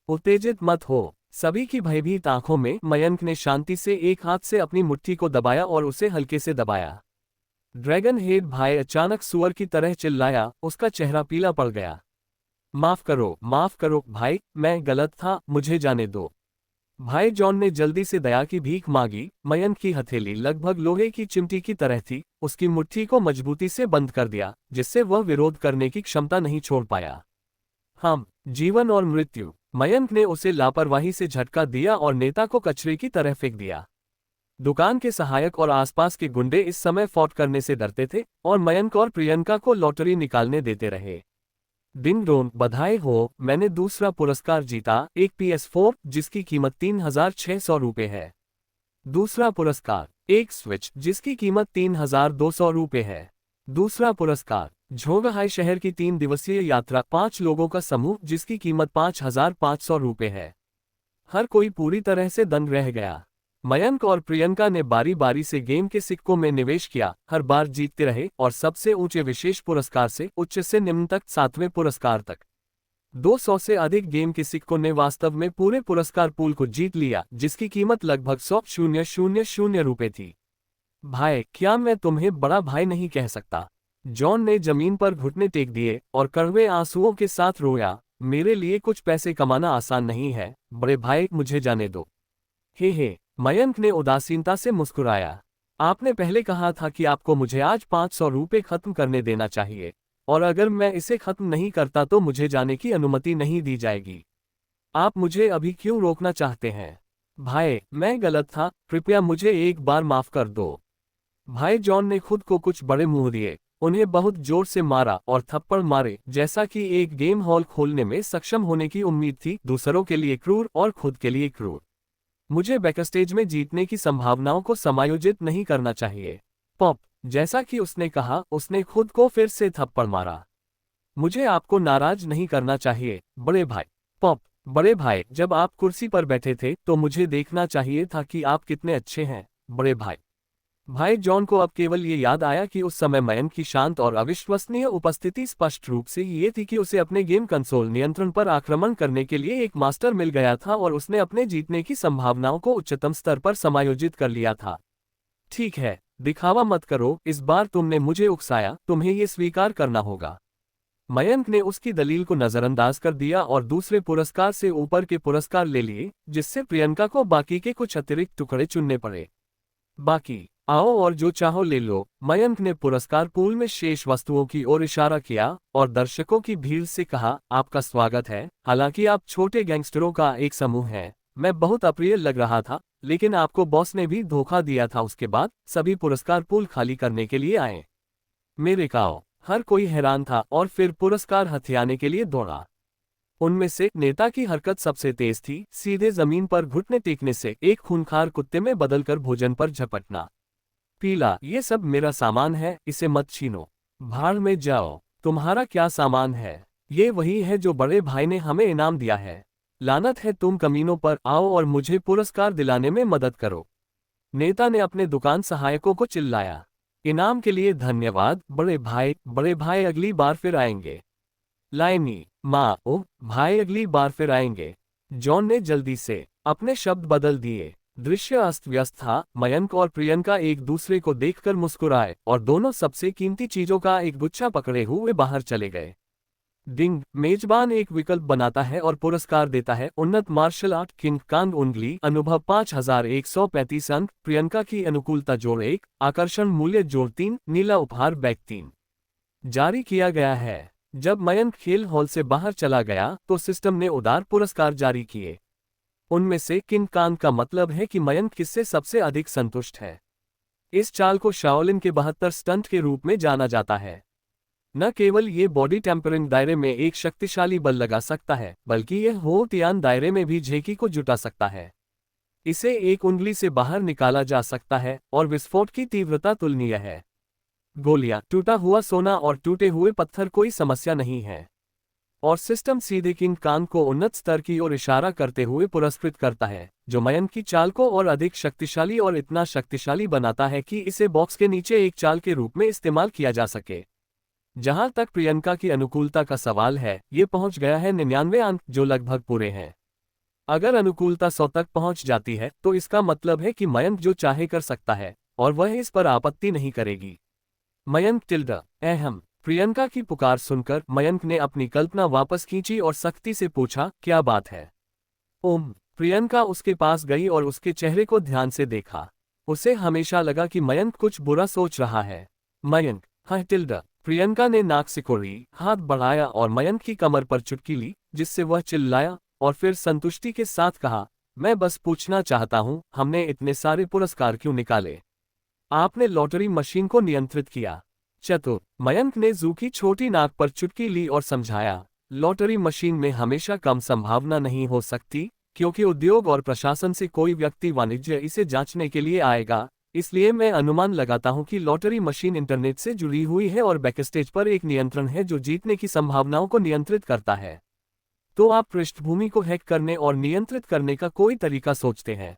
[SPEAKER 1] उत्तेजित मत हो। सभी की भयभीत आंखों में मयंक ने शांति से एक हाथ से अपनी मुट्ठी को दबाया और उसे हल्के से दबाया। ड्रैगन हेड भाई अचानक सुअर की तरह चिल्लाया, उसका चेहरा पीला पड़ गया। माफ करो भाई, मैं गलत था, मुझे जाने दो। भाई जॉन ने जल्दी से दया की भीख मांगी। मयंक की हथेली लगभग लोहे की चिमटी की तरह थी, उसकी मुट्ठी को मजबूती से बंद कर दिया, जिससे वह विरोध करने की क्षमता नहीं छोड़ पाया। हम, जीवन और मृत्यु। मयंक ने उसे लापरवाही से झटका दिया और नेता को कचरे की तरह फेंक दिया। दुकान के सहायक और आसपास के गुंडे इस समय फौट करने से डरते थे और मयंक और प्रियंका को लॉटरी निकालने देते रहे। डिंग डोंग, बधाई हो, मैंने दूसरा पुरस्कार जीता, एक PS4 जिसकी कीमत 3600 रुपये है। दूसरा पुरस्कार, एक स्विच जिसकी कीमत 3200 रुपये है। दूसरा पुरस्कार, झोंगहाई शहर की 3 दिवसीय यात्रा, 5 लोगों का समूह जिसकी कीमत 5500 रुपये है। हर कोई पूरी तरह से दंग रह गया। मयंक और प्रियंका ने बारी बारी से गेम के सिक्कों में निवेश किया, हर बार जीतते रहे और सबसे ऊंचे विशेष पुरस्कार से उच्च से निम्न तक 7वें पुरस्कार तक 200 से अधिक गेम के सिक्कों ने वास्तव में पूरे पुरस्कार पूल को जीत लिया, जिसकी कीमत लगभग 100,000 रुपये थी। भाई, क्या मैं तुम्हें बड़ा भाई नहीं कह सकता? जॉन ने जमीन पर घुटने टेक दिए और कड़वे आंसुओं के साथ रोया। मेरे लिए कुछ पैसे कमाना आसान नहीं है बड़े भाई, मुझे जाने दो। हे, मयंक ने उदासीनता से मुस्कुराया। आपने पहले कहा था कि आपको मुझे आज 500 रुपये खत्म करने देना चाहिए, और अगर मैं इसे खत्म नहीं करता तो मुझे जाने की अनुमति नहीं दी जाएगी। आप मुझे अभी क्यों रोकना चाहते हैं? भाई, मैं गलत था, कृपया मुझे एक बार माफ कर दो। भाई जॉन ने खुद को कुछ बड़े मुंह दिए, उन्हें बहुत जोर से मारा और थप्पड़ मारे, जैसा कि एक गेम हॉल खोलने में सक्षम होने की उम्मीद थी, दूसरों के लिए क्रूर और खुद के लिए क्रूर। मुझे बैकस्टेज में जीतने की संभावनाओं को समायोजित नहीं करना चाहिए। पॉप, जैसा कि उसने कहा, उसने खुद को फिर से थप्पड़ मारा। मुझे आपको नाराज नहीं करना चाहिए बड़े भाई। पॉप, बड़े भाई, जब आप कुर्सी पर बैठे थे तो मुझे देखना चाहिए था कि आप कितने अच्छे हैं बड़े भाई। भाई जॉन को अब केवल ये याद आया कि उस समय मयंक की शांत और अविश्वसनीय उपस्थिति स्पष्ट रूप से ये थी कि उसे अपने गेम कंसोल नियंत्रण पर आक्रमण करने के लिए एक मास्टर मिल गया था और उसने अपने जीतने की संभावनाओं को उच्चतम स्तर पर समायोजित कर लिया था। ठीक है, दिखावा मत करो, इस बार तुमने मुझे उकसाया, तुम्हें ये स्वीकार करना होगा। मयंक ने उसकी दलील को नजरअंदाज कर दिया और दूसरे पुरस्कार से ऊपर के पुरस्कार ले लिए, जिससे प्रियंका को बाकी के कुछ अतिरिक्त टुकड़े चुनने पड़े। बाकी, आओ और जो चाहो ले लो। मयंक ने पुरस्कार पूल में शेष वस्तुओं की ओर इशारा किया और दर्शकों की भीड़ से कहा, आपका स्वागत है। हालांकि आप छोटे गैंगस्टरों का एक समूह हैं, मैं बहुत अप्रिय लग रहा था, लेकिन आपको बॉस ने भी धोखा दिया था। उसके बाद सभी पुरस्कार पूल खाली करने के लिए आए। मेरे काओ, हर कोई हैरान था और फिर पुरस्कार हथियाने के लिए दौड़ा। उनमें से नेता की हरकत सबसे तेज थी, सीधे जमीन पर घुटने टेकने से एक खूंखार कुत्ते में बदलकर भोजन पर झपटना। पीला, ये सब मेरा सामान है, इसे मत छीनो। भाड़ में जाओ। तुम्हारा क्या सामान है? ये वही है जो बड़े भाई ने हमें इनाम दिया है। लानत है तुम कमीनों पर, आओ और मुझे पुरस्कार दिलाने में मदद करो। नेता ने अपने दुकान सहायकों को चिल्लाया। इनाम के लिए धन्यवाद बड़े भाई अगली बार फिर आएंगे। लाइनी, माँ, ओह भाई अगली बार फिर आएंगे। जॉन ने जल्दी से अपने शब्द बदल दिए। दृश्य अस्त व्यस्त था। मयंक और प्रियंका एक दूसरे को देखकर मुस्कुराए और दोनों सबसे कीमती चीजों का एक गुच्छा पकड़े हुए बाहर चले गए। डिंग, मेजबान एक विकल्प बनाता है और पुरस्कार देता है। उन्नत मार्शल आर्ट किंग कांग उंगली अनुभव 5135 अंक, प्रियंका की अनुकूलता जोड़ 1, आकर्षण मूल्य जोड़ 3, नीला उपहार बैग 3 जारी किया गया है। जब मयंक खेल हॉल से बाहर चला गया तो सिस्टम ने उदार पुरस्कार जारी किए। उनमें से किंग कांग का मतलब है कि मयंक किससे सबसे अधिक संतुष्ट है। इस चाल को शाओलिन के 72 स्टंट के रूप में जाना जाता है। न केवल ये बॉडी टेम्परिंग दायरे में एक शक्तिशाली बल लगा सकता है, बल्कि यह हो तियान दायरे में भी झेकी को जुटा सकता है। इसे एक उंगली से बाहर निकाला जा सकता है और विस्फोट की तीव्रता तुलनीय है। गोलियां, टूटा हुआ सोना और टूटे हुए पत्थर कोई समस्या नहीं है। और सिस्टम सीधे किंग कांग को उन्नत स्तर की ओर इशारा करते हुए पुरस्कृत करता है, जो मयंक की चाल को और अधिक शक्तिशाली और इतना शक्तिशाली बनाता है कि इसे बॉक्स के नीचे एक चाल के रूप में इस्तेमाल किया जा सके। जहां तक प्रियंका की अनुकूलता का सवाल है, ये पहुंच गया है 99 अंक, जो लगभग पूरे हैं। अगर अनुकूलता 100 तक पहुंच जाती है तो इसका मतलब है कि मयंक जो चाहे कर सकता है और वह इस पर आपत्ति नहीं करेगी। मयंक टिल्डा, अहम प्रियंका की पुकार सुनकर मयंक ने अपनी कल्पना वापस खींची और सख्ती से पूछा, क्या बात है? ओम। प्रियंका उसके पास गई और उसके चेहरे को ध्यान से देखा। उसे हमेशा लगा कि मयंक कुछ बुरा सोच रहा है। मयंक, हाँ टिल्डा। प्रियंका ने नाक सिकोड़ी, हाथ बढ़ाया और मयंक की कमर पर चुटकी ली, जिससे वह चिल्लाया और फिर संतुष्टि के साथ कहा, मैं बस पूछना चाहता हूँ, हमने इतने सारे पुरस्कार क्यों निकाले? आपने लॉटरी मशीन को नियंत्रित किया। चतुर। मयंक ने जू की छोटी नाक पर चुटकी ली और समझाया, लॉटरी मशीन में हमेशा कम संभावना नहीं हो सकती, क्योंकि उद्योग और प्रशासन से कोई व्यक्ति वाणिज्य इसे जांचने के लिए आएगा। इसलिए मैं अनुमान लगाता हूं कि लॉटरी मशीन इंटरनेट से जुड़ी हुई है और बैकस्टेज पर एक नियंत्रण है जो जीतने की संभावनाओं को नियंत्रित करता है। तो आप पृष्ठभूमि को हैक करने और नियंत्रित करने का कोई तरीका सोचते हैं?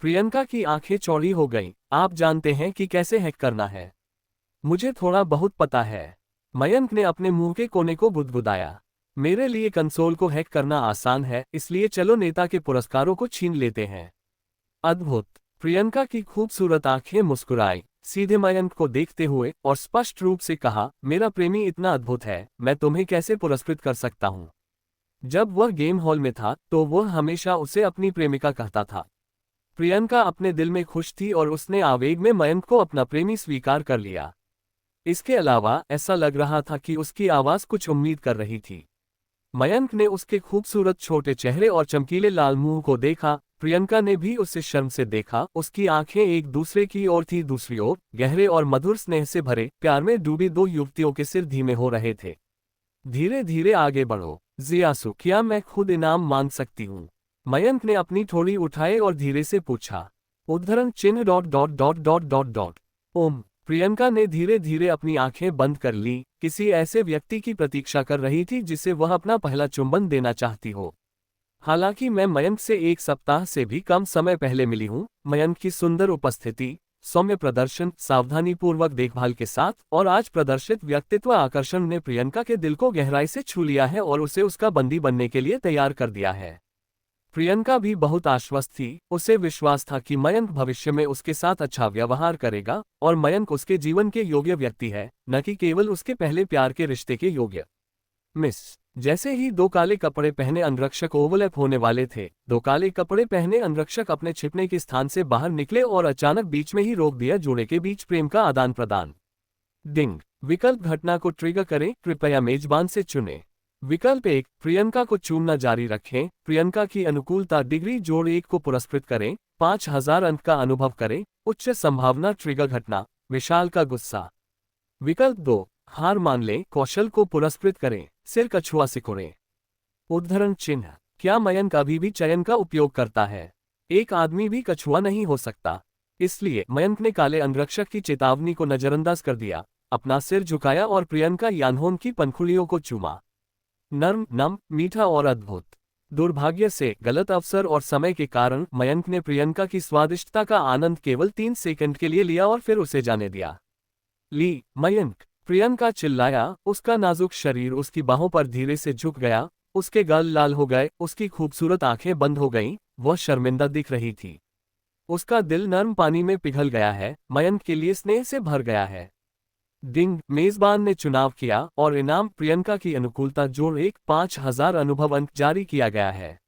[SPEAKER 1] प्रियंका की आंखें चौड़ी हो गईं। आप जानते हैं कि कैसे हैक करना है? मुझे थोड़ा बहुत पता है। मयंक ने अपने मुंह के कोने को बुदबुदाया। मेरे लिए कंसोल को हैक करना आसान है, इसलिए चलो नेता के पुरस्कारों को छीन लेते हैं। अद्भुत। प्रियंका की खूबसूरत आंखें मुस्कुराई, सीधे मयंक को देखते हुए, और स्पष्ट रूप से कहा, मेरा प्रेमी इतना अद्भुत है, मैं तुम्हें कैसे पुरस्कृत कर सकता हूं? जब वह गेम हॉल में था तो वह हमेशा उसे अपनी प्रेमिका कहता था। प्रियंका अपने दिल में खुश थी और उसने आवेग में मयंक को अपना प्रेमी स्वीकार कर लिया। इसके अलावा ऐसा लग रहा था कि उसकी आवाज कुछ उम्मीद कर रही थी। मयंक ने उसके खूबसूरत छोटे चेहरे और चमकीले लाल मुंह को देखा। प्रियंका ने भी उसे शर्म से देखा। उसकी आंखें एक दूसरे की ओर थी, दूसरी ओर गहरे और मधुर स्नेह से भरे प्यार में डूबी दो युवतियों के सिर धीमे हो रहे थे। धीरे धीरे आगे बढ़ो जियासु, क्या मैं खुद इनाम मांग सकती हूँ? मयंक ने अपनी थोड़ी उठाए और धीरे से पूछा। उद्धरण चिन्ह dot dot dot dot dot dot. Om. Priyanka ने धीरे धीरे अपनी आंखें बंद कर ली, किसी ऐसे व्यक्ति की प्रतीक्षा कर रही थी जिसे वह अपना पहला चुंबन देना चाहती हो। हालांकि मैं मयंक से 1 सप्ताह से भी कम समय पहले मिली हूँ। मयंक की सुंदर उपस्थिति, सौम्य प्रदर्शन, सावधानीपूर्वक देखभाल के साथ और आज प्रदर्शित व्यक्तित्व आकर्षण ने प्रियंका के दिल को गहराई से छू लिया है और उसे उसका बंदी बनने के लिए तैयार कर दिया है। प्रियंका भी बहुत आश्वस्त थी। उसे विश्वास था कि मयंक भविष्य में उसके साथ अच्छा व्यवहार करेगा और मयंक उसके जीवन के योग्य व्यक्ति है, न कि केवल उसके पहले प्यार के रिश्ते के योग्य। मिस। जैसे ही 2 काले कपड़े पहने अंगरक्षक ओवरलैप होने वाले थे, 2 काले कपड़े पहने अंगरक्षक अपने छिपने के स्थान से बाहर निकले और अचानक बीच में ही रोक दिया जोड़े के बीच प्रेम का आदान प्रदान। डिंग। विकल्प घटना को ट्रिगर करें, कृपया मेजबान से चुनें। विकल्प 1, प्रियंका को चूमना जारी रखें। प्रियंका की अनुकूलता डिग्री जोड़ 1 को पुरस्कृत करें। 5000 अंक का अनुभव करें। उच्च संभावना ट्रिगर घटना, विशाल का गुस्सा। विकल्प 2, हार मान लें, कौशल को पुरस्कृत करें, सिर कछुआ सिकोड़ें। उद्धरण चिन्ह, क्या मयंक अभी भी चयन का उपयोग करता है? एक आदमी भी कछुआ नहीं हो सकता। इसलिए मयंक ने काले अंगरक्षक की चेतावनी को नजरअंदाज कर दिया, अपना सिर झुकाया और प्रियंका यानहोन की पनखुड़ियों को चूमा। नर्म, नम, मीठा और अद्भुत। दुर्भाग्य से गलत अवसर और समय के कारण मयंक ने प्रियंका की स्वादिष्टता का आनंद केवल 3 सेकंड के लिए लिया और फिर उसे जाने दिया। ली, मयंक। प्रियंका चिल्लाया, उसका नाजुक शरीर उसकी बाहों पर धीरे से झुक गया, उसके गाल लाल हो गए, उसकी खूबसूरत आंखें बंद हो गईं, वह शर्मिंदा दिख रही थी। उसका दिल नर्म पानी में पिघल गया है, मयंक के लिए स्नेह से भर गया है। डिंग। मेजबान ने चुनाव किया और इनाम प्रियंका की अनुकूलता जोड़ 1, 5000 अनुभव अंक जारी किया गया है।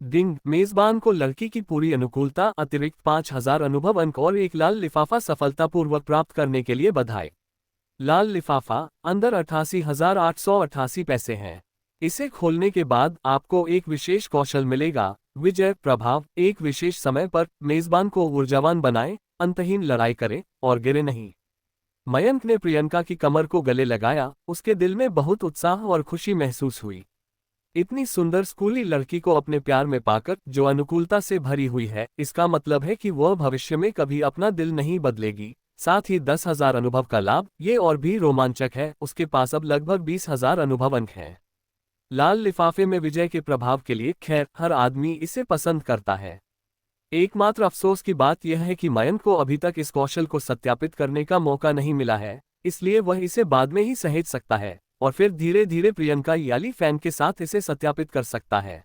[SPEAKER 1] डिंग। मेजबान को लड़की की पूरी अनुकूलता, अतिरिक्त 5000 अनुभव अंक और 1 लाल लिफाफा सफलतापूर्वक प्राप्त करने के लिए बधाई। लाल लिफाफा, अंदर 88,888 पैसे हैं। इसे खोलने के बाद आपको एक विशेष कौशल मिलेगा, विजय प्रभाव। एक विशेष समय पर मेजबान को ऊर्जावान बनाएं, अंतहीन लड़ाई करें और गिरे नहीं। मयंक ने प्रियंका की कमर को गले लगाया, उसके दिल में बहुत उत्साह और खुशी महसूस हुई। इतनी सुंदर स्कूली लड़की को अपने प्यार में पाकर, जो अनुकूलता से भरी हुई है, इसका मतलब है कि वह भविष्य में कभी अपना दिल नहीं बदलेगी। साथ ही 10,000 अनुभव का लाभ, ये और भी रोमांचक है, उसके पास अब लगभग 20,000 अनुभव अंक हैं। लाल लिफाफे में विजय के प्रभाव के लिए, खैर हर आदमी इसे पसंद करता है। एकमात्र अफसोस की बात यह है कि मयंक को अभी तक इस कौशल को सत्यापित करने का मौका नहीं मिला है, इसलिए वह इसे बाद में ही सहेज सकता है और फिर धीरे धीरे प्रियंका याली फैन के साथ इसे सत्यापित कर सकता है।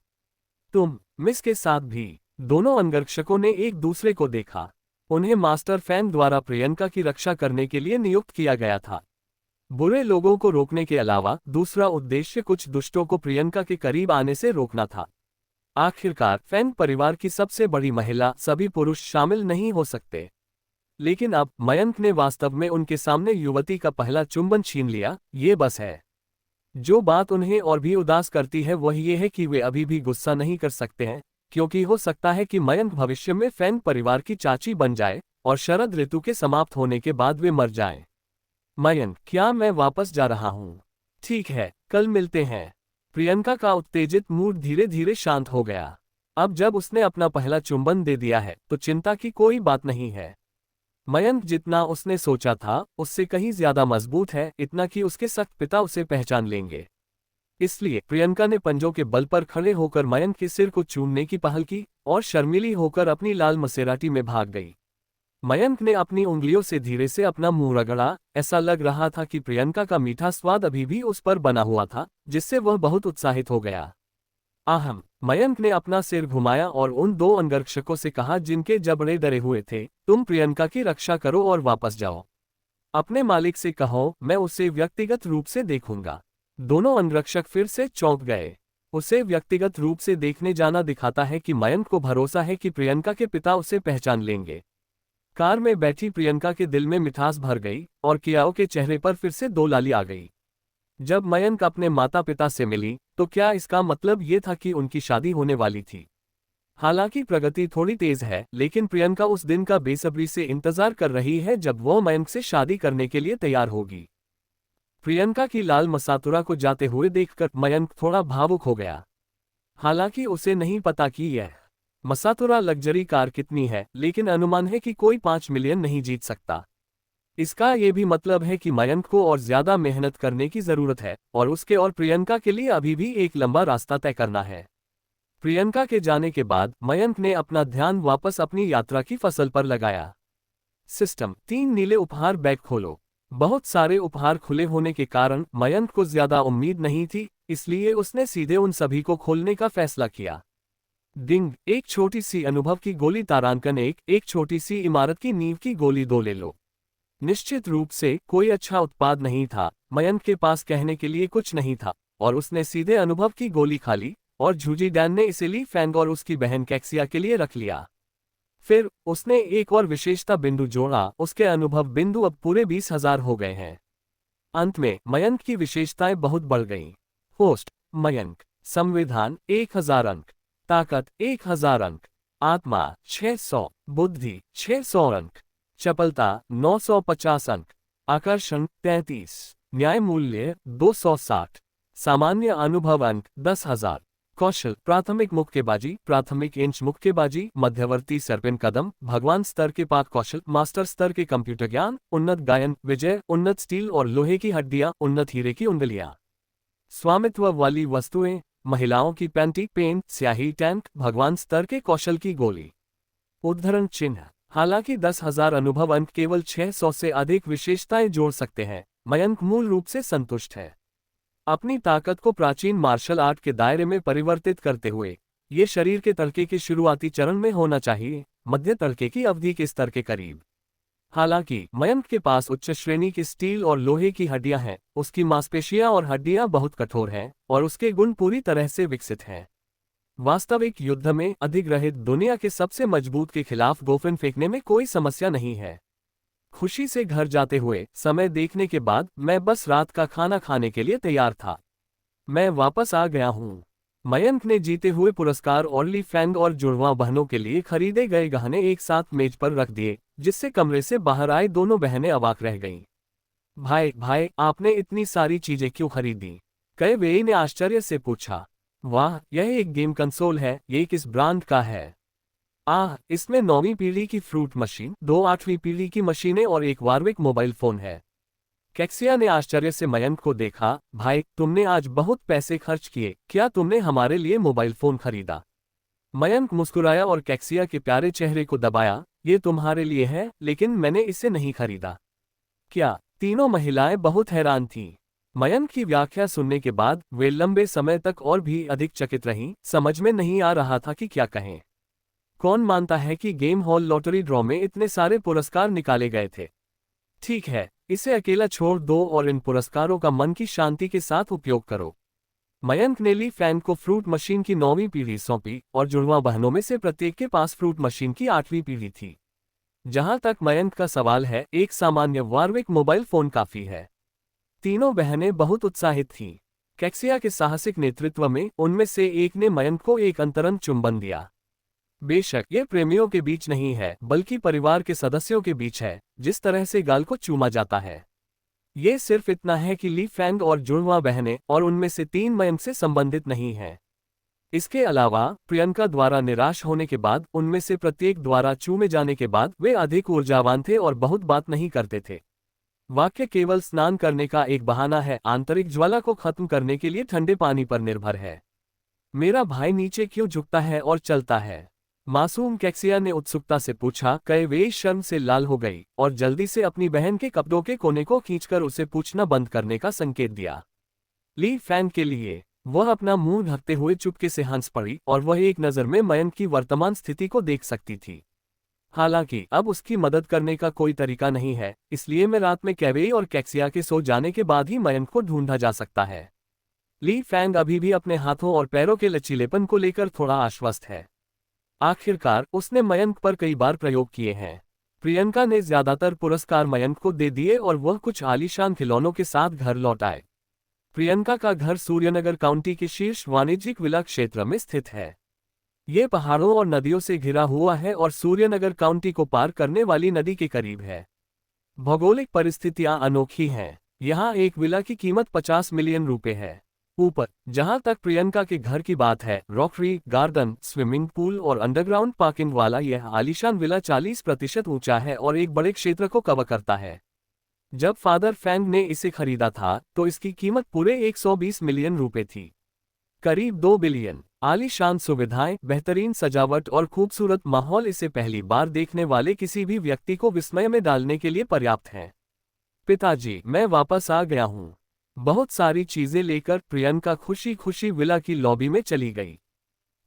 [SPEAKER 1] तुम, मिस के साथ भी। दोनों अंगरक्षकों ने एक दूसरे को देखा। उन्हें मास्टर फैन द्वारा प्रियंका की रक्षा करने के लिए नियुक्त किया गया था। बुरे लोगों को रोकने के अलावा दूसरा उद्देश्य कुछ दुष्टों को प्रियंका के करीब आने से रोकना था। आखिरकार फैन परिवार की सबसे बड़ी महिला सभी पुरुष शामिल नहीं हो सकते। लेकिन अब मयंक ने वास्तव में उनके सामने युवती का पहला चुंबन छीन लिया। ये बस है। जो बात उन्हें और भी उदास करती है वह ये है कि वे अभी भी गुस्सा नहीं कर सकते हैं, क्योंकि हो सकता है कि मयंक भविष्य में फैन परिवार की चाची बन जाए और शरद ऋतु के समाप्त होने के बाद वे मर जाएं। मयंक, क्या मैं वापस जा रहा हूँ? ठीक है, कल मिलते हैं। प्रियंका का उत्तेजित मूड धीरे धीरे शांत हो गया। अब जब उसने अपना पहला चुंबन दे दिया है तो चिंता की कोई बात नहीं है। मयंक जितना उसने सोचा था उससे कहीं ज्यादा मजबूत है, इतना कि उसके सख्त पिता उसे पहचान लेंगे। इसलिए प्रियंका ने पंजों के बल पर खड़े होकर मयंक के सिर को चूमने की पहल की और शर्मीली होकर अपनी लाल मसेराटी में भाग गई। मयंक ने अपनी उंगलियों से धीरे से अपना मुंह रगड़ा। ऐसा लग रहा था कि प्रियंका का मीठा स्वाद अभी भी उस पर बना हुआ था, जिससे वह बहुत उत्साहित हो गया। आहम। मयंक ने अपना सिर घुमाया और उन दो अंगरक्षकों से कहा जिनके जबड़े डरे हुए थे, तुम प्रियंका की रक्षा करो और वापस जाओ। अपने मालिक से कहो मैं उसे व्यक्तिगत रूप से देखूंगा। दोनों अंगरक्षक फिर से चौंक गए। उसे व्यक्तिगत रूप से देखने जाना दिखाता है कि मयंक को भरोसा है कि प्रियंका के पिता उसे पहचान लेंगे। कार में बैठी प्रियंका के दिल में मिठास भर गई और कियाओ के चेहरे पर फिर से दो लाली आ गई। जब मयंक अपने माता पिता से मिली तो क्या इसका मतलब ये था कि उनकी शादी होने वाली थी? हालांकि प्रगति थोड़ी तेज है, लेकिन प्रियंका उस दिन का बेसब्री से इंतजार कर रही है जब वो मयंक से शादी करने के लिए तैयार होगी। प्रियंका की लाल मसातुरा को जाते हुए देखकर मयंक थोड़ा भावुक हो गया। हालांकि उसे नहीं पता कि यह मसातुरा लग्जरी कार कितनी है, लेकिन अनुमान है कि कोई 5 मिलियन नहीं जीत सकता। इसका ये भी मतलब है कि मयंक को और ज्यादा मेहनत करने की जरूरत है और उसके और प्रियंका के लिए अभी भी एक लंबा रास्ता तय करना है। प्रियंका के जाने के बाद मयंक ने अपना ध्यान वापस अपनी यात्रा की फसल पर लगाया। सिस्टम 3 नीले उपहार बैग खोलो। बहुत सारे उपहार खुले होने के कारण मयंक को ज्यादा उम्मीद नहीं थी, इसलिए उसने सीधे उन सभी को खोलने का फैसला किया। डिंग। एक छोटी सी अनुभव की गोली। तारांकन एक छोटी सी इमारत की नींव की गोली 2 ले लो। निश्चित रूप से कोई अच्छा उत्पाद नहीं था। मयंक के पास कहने के लिए कुछ नहीं था और उसने सीधे अनुभव की गोली खा ली और झूजी डैन ने इसे ली फैंग और उसकी बहन कैक्सिया के लिए रख लिया। फिर उसने एक और विशेषता बिंदु जोड़ा। उसके अनुभव बिंदु अब पूरे 20,000 हो गए हैं। अंत में मयंक की विशेषताएं बहुत बढ़ गईं। होस्ट मयंक। संविधान 1000 अंक। ताकत 1000 अंक। आत्मा 600। बुद्धि 600 अंक। चपलता 950 अंक। आकर्षण 33। न्याय मूल्य 260। सामान्य अनुभव अंक 10,000। कौशल प्राथमिक मुक्केबाजी, प्राथमिक इंच मुक्केबाजी, मध्यवर्ती सर्पिन कदम, भगवान स्तर के पाक कौशल, मास्टर स्तर के कंप्यूटर ज्ञान, उन्नत गायन, विजय, उन्नत स्टील और लोहे की हड्डियां, उन्नत हीरे की उंगलियां। स्वामित्व वाली वस्तुएं, महिलाओं की पैंटी, पेंट, स्याही टैंक, भगवान स्तर के कौशल की गोली। उद्धरण चिन्ह। हालांकि 10,000 अनुभव अंक केवल 600 से अधिक विशेषताएं जोड़ सकते हैं, मयंक मूल रूप से संतुष्ट है। अपनी ताकत को प्राचीन मार्शल आर्ट के दायरे में परिवर्तित करते हुए ये शरीर के तड़के के शुरुआती चरण में होना चाहिए, मध्य तड़के की अवधि के स्तर के करीब। हालांकि मयंक के पास उच्च श्रेणी की स्टील और लोहे की हड्डियां हैं, उसकी मांसपेशियां और हड्डियां बहुत कठोर हैं और उसके गुण पूरी तरह से विकसित हैं। वास्तविक युद्ध में अधिग्रहित दुनिया के सबसे मजबूत के खिलाफ गोफन फेंकने में कोई समस्या नहीं है। खुशी से घर जाते हुए समय देखने के बाद मैं बस रात का खाना खाने के लिए तैयार था। मैं वापस आ गया हूँ। मयंक ने जीते हुए पुरस्कार ऑर्ली फैंग और जुड़वां बहनों के लिए खरीदे गए गहने एक साथ मेज पर रख दिए, जिससे कमरे से बाहर आए दोनों बहनें अवाक रह गईं। भाई, आपने इतनी सारी चीजें क्यों खरीदी? कई वेई ने आश्चर्य से पूछा। वाह, यह एक गेम कंसोल है। ये किस ब्रांड का है? इसमें 9वीं पीढ़ी की फ्रूट मशीन, 2 8वीं पीढ़ी की मशीनें और एक वारविक मोबाइल फोन है। कैक्सिया ने आश्चर्य से मयंक को देखा। भाई, तुमने आज बहुत पैसे खर्च किए, क्या तुमने हमारे लिए मोबाइल फोन खरीदा? मयंक मुस्कुराया और कैक्सिया के प्यारे चेहरे को दबाया। ये तुम्हारे लिए है, लेकिन मैंने इसे नहीं खरीदा। क्या? तीनों महिलाएं बहुत हैरान थीं। मयंक की व्याख्या सुनने के बाद वे लंबे समय तक और भी अधिक चकित रहीं। समझ में नहीं आ रहा था कि क्या कहें। कौन मानता है कि गेम हॉल लॉटरी ड्रॉ में इतने सारे पुरस्कार निकाले गए थे? ठीक है, इसे अकेला छोड़ दो और इन पुरस्कारों का मन की शांति के साथ उपयोग करो। मयंक ने ली फैंग को फ्रूट मशीन की 9वीं पीढ़ी सौंपी और जुड़वा बहनों में से प्रत्येक के पास फ्रूट मशीन की 8वीं पीढ़ी थी। जहां तक मयंक का सवाल है, एक सामान्य वार्विक मोबाइल फोन काफी है। तीनों बहनें बहुत उत्साहित थीं। कैक्सिया के साहसिक नेतृत्व में उनमें से एक ने मयंक को एक अंतरंग चुंबन दिया। बेशक ये प्रेमियों के बीच नहीं है, बल्कि परिवार के सदस्यों के बीच है, जिस तरह से गाल को चूमा जाता है। ये सिर्फ इतना है कि ली फैंग और जुड़वा बहनें और उनमें से 3 मयंक से संबंधित नहीं हैं। इसके अलावा प्रियंका द्वारा निराश होने के बाद उनमें से प्रत्येक द्वारा चूमे जाने के बाद वे अधिक ऊर्जावान थे और बहुत बात नहीं करते थे। वाक्य केवल स्नान करने का एक बहाना है, आंतरिक ज्वाला को खत्म करने के लिए ठंडे पानी पर निर्भर है। मेरा भाई नीचे क्यों झुकता है और चलता है? मासूम कैक्सिया ने उत्सुकता से पूछा। वे शर्म से लाल हो गई और जल्दी से अपनी बहन के कपड़ों के कोने को खींचकर उसे पूछना बंद करने का संकेत दिया। ली फैंग के लिए वह अपना मुंह ढकते हुए चुपके से हंस पड़ी और वह एक नज़र में मयंक की वर्तमान स्थिति को देख सकती थी। हालांकि अब उसकी मदद करने का कोई तरीका नहीं है, इसलिए मैं रात में कैवे और कैक्सिया के सो जाने के बाद ही मयंक को ढूंढा जा सकता है। ली फैंग अभी भी अपने हाथों और पैरों के लचीलेपन को लेकर थोड़ा आश्वस्त है। आखिरकार उसने मयंक पर कई बार प्रयोग किए हैं। प्रियंका ने ज्यादातर पुरस्कार मयंक को दे दिए और वह कुछ आलीशान खिलौनों के साथ घर लौट आए। प्रियंका का घर सूर्यनगर काउंटी के शीर्ष वाणिज्यिक विला क्षेत्र में स्थित है। ये पहाड़ों और नदियों से घिरा हुआ है और सूर्यनगर काउंटी को पार करने वाली नदी के करीब है। भौगोलिक परिस्थितियां अनोखी हैं। यहाँ एक विला की कीमत 50 मिलियन रुपए है। ऊपर जहां तक प्रियंका के घर की बात है, रॉकरी गार्डन, स्विमिंग पूल और अंडरग्राउंड पार्किंग वाला यह आलीशान विला 40% ऊंचा है और एक बड़े क्षेत्र को कवर करता है। जब फादर फैंग ने इसे खरीदा था तो इसकी कीमत पूरे 120 मिलियन रुपए थी। करीब 2 बिलियन। आलीशान सुविधाएं, बेहतरीन सजावट और खूबसूरत माहौल इसे पहली बार देखने वाले किसी भी व्यक्ति को विस्मय में डालने के लिए पर्याप्त हैं। पिताजी, मैं वापस आ गया हूँ। बहुत सारी चीजें लेकर प्रियंका खुशी खुशी विला की लॉबी में चली गई।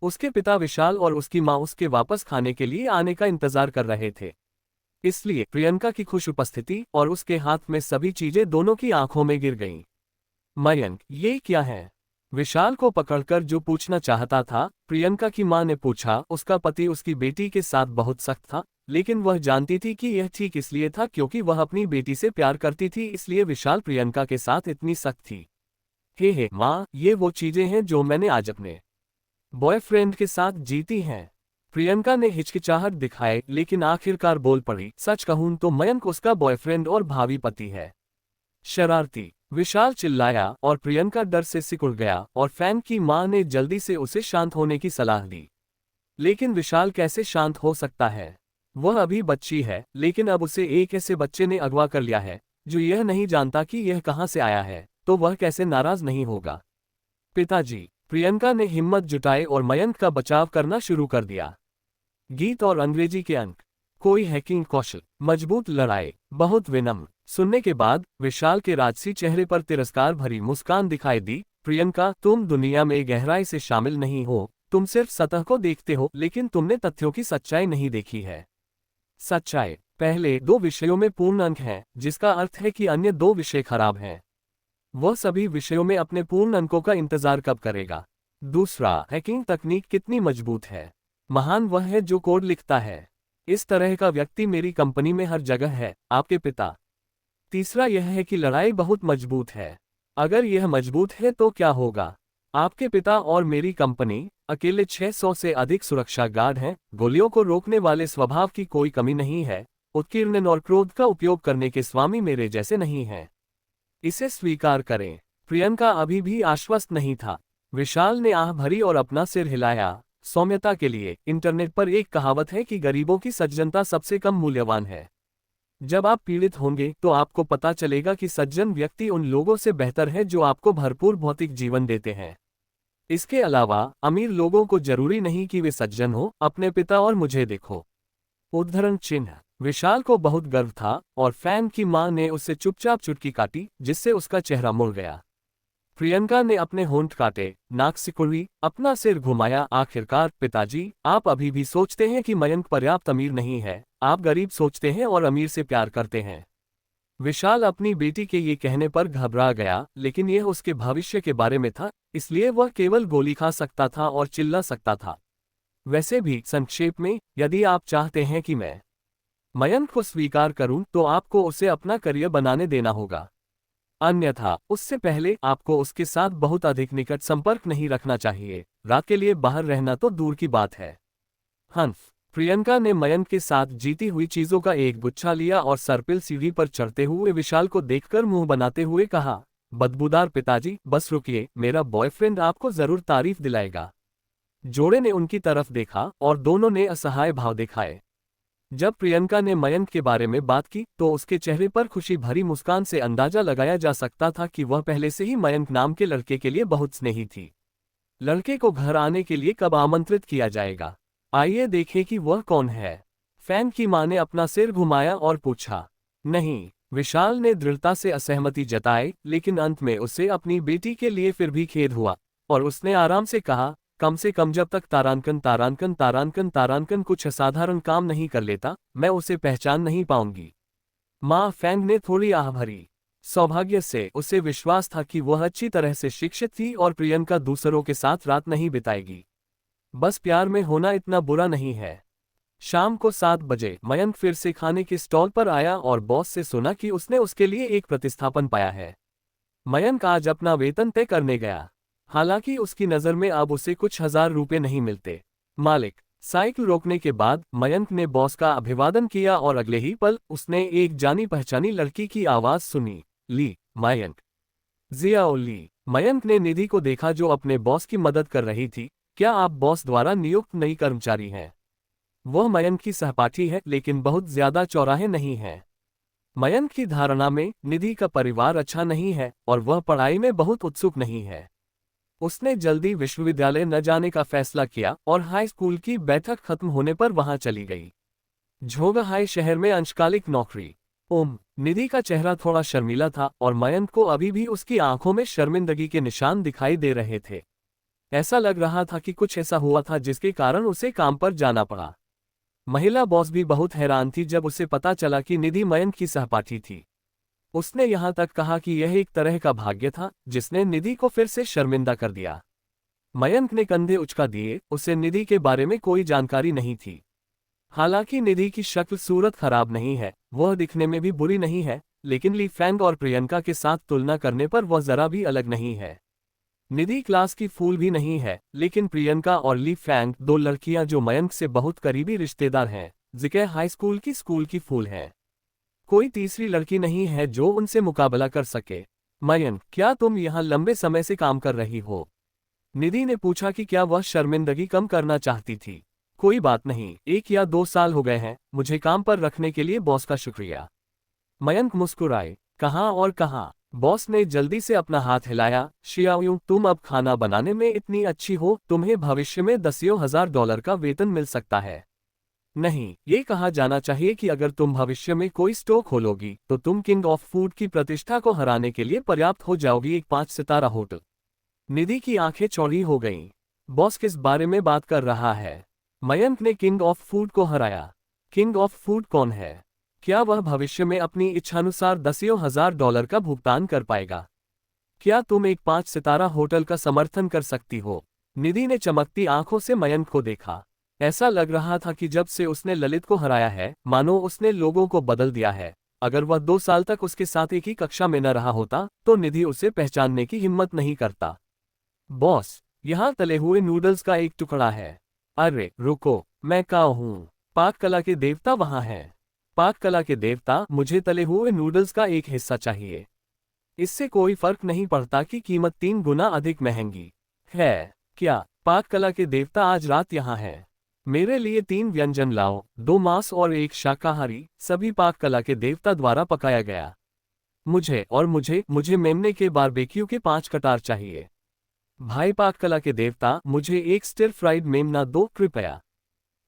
[SPEAKER 1] उसके पिता विशाल और उसकी मां उसके वापस खाने के लिए आने का इंतजार कर रहे थे, इसलिए प्रियंका की खुश उपस्थिति और उसके हाथ में सभी चीजें दोनों की आंखों में गिर गईं। मयंक, ये क्या है? विशाल को पकड़कर जो पूछना चाहता था, प्रियंका की मां ने पूछा। उसका पति उसकी बेटी के साथ बहुत सख्त था, लेकिन वह जानती थी कि यह ठीक इसलिए था क्योंकि वह अपनी बेटी से प्यार करती थी, इसलिए विशाल प्रियंका के साथ इतनी सख्त थी। हे मां, ये वो चीजें हैं जो मैंने आज अपने बॉयफ्रेंड के साथ जीती हैं। प्रियंका ने हिचकिचाहट दिखाए, लेकिन आखिरकार बोल पड़ी। सच कहूं तो मयंक उसका बॉयफ्रेंड और भावी पति है। शरारती, विशाल चिल्लाया और प्रियंका डर से सिकुड़ गया और फैंग की मां ने जल्दी से उसे शांत होने की सलाह दी। लेकिन विशाल कैसे शांत हो सकता है? वह अभी बच्ची है, लेकिन अब उसे एक ऐसे बच्चे ने अगवा कर लिया है जो यह नहीं जानता कि यह कहां से आया है, तो वह कैसे नाराज नहीं होगा? पिताजी, प्रियंका ने हिम्मत जुटाई और मयंक का बचाव करना शुरू कर दिया। गीत और अंग्रेजी के अंक, कोई हैकिंग कौशल, मजबूत लड़ाई, बहुत विनम्र। सुनने के बाद विशाल के राजसी चेहरे पर तिरस्कार भरी मुस्कान दिखाई दी। प्रियंका, तुम दुनिया में गहराई से शामिल नहीं हो, तुम सिर्फ सतह को देखते हो, लेकिन तुमने तथ्यों की सच्चाई नहीं देखी है। सच्चाई, पहले 2 विषयों में पूर्ण अंक हैं, जिसका अर्थ है कि अन्य 2 विषय खराब हैं। वह सभी विषयों में अपने पूर्ण अंकों का इंतजार कब करेगा? दूसरा, हैकिंग तकनीक कितनी मजबूत है। महान वह है जो कोड लिखता है। इस तरह का व्यक्ति मेरी कंपनी में हर जगह है, आपके पिता। तीसरा यह है कि लड़ाई बहुत मजबूत है। अगर यह मजबूत है तो क्या होगा? आपके पिता और मेरी कंपनी अकेले 600 से अधिक सुरक्षा गार्ड हैं। गोलियों को रोकने वाले स्वभाव की कोई कमी नहीं है। उत्कीर्णन और क्रोध का उपयोग करने के स्वामी मेरे जैसे नहीं हैं। इसे स्वीकार करें। प्रियंका अभी भी आश्वस्त नहीं था। विशाल ने आह भरी और अपना सिर हिलाया। सौम्यता के लिए इंटरनेट पर एक कहावत है कि गरीबों की सज्जनता सबसे कम मूल्यवान है। जब आप पीड़ित होंगे तो आपको पता चलेगा कि सज्जन व्यक्ति उन लोगों से बेहतर है जो आपको भरपूर भौतिक जीवन देते हैं। इसके अलावा अमीर लोगों को जरूरी नहीं कि वे सज्जन हो। अपने पिता और मुझे देखो। उद्धरण चिन्ह। विशाल को बहुत गर्व था और फैंग की मां ने उससे चुपचाप चुटकी काटी, जिससे उसका चेहरा मुड़ गया। प्रियंका ने अपने होंठ काटे, नाक सिकुड़ी, अपना सिर घुमाया। आखिरकार, पिताजी, आप अभी भी सोचते हैं कि मयंक पर्याप्त अमीर नहीं है। आप गरीब सोचते हैं और अमीर से प्यार करते हैं। विशाल अपनी बेटी के ये कहने पर घबरा गया, लेकिन यह उसके भविष्य के बारे में था, इसलिए वह केवल गोली खा सकता था और चिल्ला सकता था। वैसे भी संक्षेप में, यदि आप चाहते हैं कि मैं मयंक को स्वीकार करूं, तो आपको उसे अपना करियर बनाने देना होगा। अन्यथा उससे पहले आपको उसके साथ बहुत अधिक निकट संपर्क नहीं रखना चाहिए। रात के लिए बाहर रहना तो दूर की बात है। हंफ। प्रियंका ने मयंक के साथ जीती हुई चीजों का एक गुच्छा लिया और सर्पिल सीढ़ी पर चढ़ते हुए विशाल को देखकर मुंह बनाते हुए कहा, बदबूदार पिताजी, बस रुकिए, मेरा बॉयफ्रेंड आपको जरूर तारीफ दिलाएगा। जोड़े ने उनकी तरफ देखा और दोनों ने असहाय भाव दिखाए। जब प्रियंका ने मयंक के बारे में बात की तो उसके चेहरे पर खुशी भरी मुस्कान से अंदाजा लगाया जा सकता था कि वह पहले से ही मयंक नाम के लड़के के लिए बहुत स्नेही थी। लड़के को घर आने के लिए कब आमंत्रित किया जाएगा? आइए देखें कि वह कौन है। फैन की मां ने अपना सिर घुमाया और पूछा। नहीं, विशाल ने दृढ़ता से असहमति जताई, लेकिन अंत में उसे अपनी बेटी के लिए फिर भी खेद हुआ और उसने आराम से कहा, कम से कम जब तक तारांकन कुछ असाधारण काम नहीं कर लेता, मैं उसे पहचान नहीं पाऊंगी। मां फैंग ने थोड़ी आह भरी। सौभाग्य से उसे विश्वास था कि वह अच्छी तरह से शिक्षित थी और प्रियंका दूसरों के साथ रात नहीं बिताएगी। बस प्यार में होना इतना बुरा नहीं है। शाम को 7 बजे मयंक फिर से खाने के स्टॉल पर आया और बॉस से सुना कि उसने उसके लिए एक प्रतिस्थापन पाया है। मयंक आज अपना वेतन तय करने गया। हालांकि उसकी नज़र में अब उसे कुछ हजार रुपए नहीं मिलते। मालिक। साइकिल रोकने के बाद मयंक ने बॉस का अभिवादन किया और अगले ही पल उसने एक जानी पहचानी लड़की की आवाज सुनी। ली, मयंक। जियाओ ली। मयंक ने निधि को देखा जो अपने बॉस की मदद कर रही थी। क्या आप बॉस द्वारा नियुक्त नई कर्मचारी हैं? वह मयंक की सहपाठी है, लेकिन बहुत ज्यादा चौराहे नहीं है। मयंक की धारणा में निधि का परिवार अच्छा नहीं है और वह पढ़ाई में बहुत उत्सुक नहीं है। उसने जल्दी विश्वविद्यालय न जाने का फैसला किया और हाई स्कूल की बैठक खत्म होने पर वहां चली गई। झोंगहाई शहर में अंशकालिक नौकरी। निधि का चेहरा थोड़ा शर्मीला था और मयंक को अभी भी उसकी आंखों में शर्मिंदगी के निशान दिखाई दे रहे थे। ऐसा लग रहा था कि कुछ ऐसा हुआ था जिसके कारण उसे काम पर जाना पड़ा। महिला बॉस भी बहुत हैरान थी जब उसे पता चला कि निधि मयंक की सहपाठी थी। उसने यहां तक कहा कि यह एक तरह का भाग्य था जिसने निधि को फिर से शर्मिंदा कर दिया। मयंक ने कंधे उचका दिए, उसे निधि के बारे में कोई जानकारी नहीं थी। हालांकि निधि की शक्ल सूरत खराब नहीं है, वह दिखने में भी बुरी नहीं है, लेकिन ली फैंग और प्रियंका के साथ तुलना करने पर वह जरा भी अलग नहीं है। निधि क्लास की फूल भी नहीं है, लेकिन प्रियंका और ली फैंग दो लड़कियां जो मयंक से बहुत करीबी रिश्तेदार हैं, जिके हाई स्कूल की फूल हैं। कोई तीसरी लड़की नहीं है जो उनसे मुकाबला कर सके। मयंक, क्या तुम यहाँ लंबे समय से काम कर रही हो? निधि ने पूछा कि क्या वह शर्मिंदगी कम करना चाहती थी। कोई बात नहीं, 1 या 2 साल हो गए हैं, मुझे काम पर रखने के लिए बॉस का शुक्रिया। मयंक मुस्कुराए। कहाँ और कहाँ? बॉस ने जल्दी से अपना हाथ हिलाया। शियाओ, तुम अब खाना बनाने में इतनी अच्छी हो, तुम्हें भविष्य में दसियों हजार डॉलर का वेतन मिल सकता है। नहीं, ये कहा जाना चाहिए कि अगर तुम भविष्य में कोई स्टोर खोलोगी तो तुम किंग ऑफ फूड की प्रतिष्ठा को हराने के लिए पर्याप्त हो जाओगी। एक 5 सितारा होटल। निधि की आंखें चौड़ी हो गईं। बॉस किस बारे में बात कर रहा है? मयंक ने किंग ऑफ फूड को हराया। किंग ऑफ फूड कौन है? क्या वह भविष्य में अपनी इच्छानुसार दसियों हजार डॉलर का भुगतान कर पाएगा? क्या तुम एक 5 सितारा होटल का समर्थन कर सकती हो? निधि ने चमकती आंखों से मयंक को देखा। ऐसा लग रहा था कि जब से उसने ललित को हराया है, मानो उसने लोगों को बदल दिया है। अगर वह 2 साल तक उसके साथ एक ही कक्षा में न रहा होता तो निधि उसे पहचानने की हिम्मत नहीं करता। बॉस, यहाँ तले हुए नूडल्स का एक टुकड़ा है। अरे रुको, मैं काओ हूँ। पाक कला के देवता वहाँ हैं। पाक कला के देवता, मुझे तले हुए नूडल्स का एक हिस्सा चाहिए। इससे कोई फर्क नहीं पड़ता कि कीमत 3 गुना अधिक महंगी है। क्या पाक कला के देवता आज रात यहाँ है? मेरे लिए 3 व्यंजन लाओ, 2 मांस और 1 शाकाहारी, सभी पाक कला के देवता द्वारा पकाया गया। मुझे मेमने के बारबेक्यू के 5 कटार चाहिए। भाई पाक कला के देवता, मुझे एक स्टिर फ्राइड मेमना दो कृपया।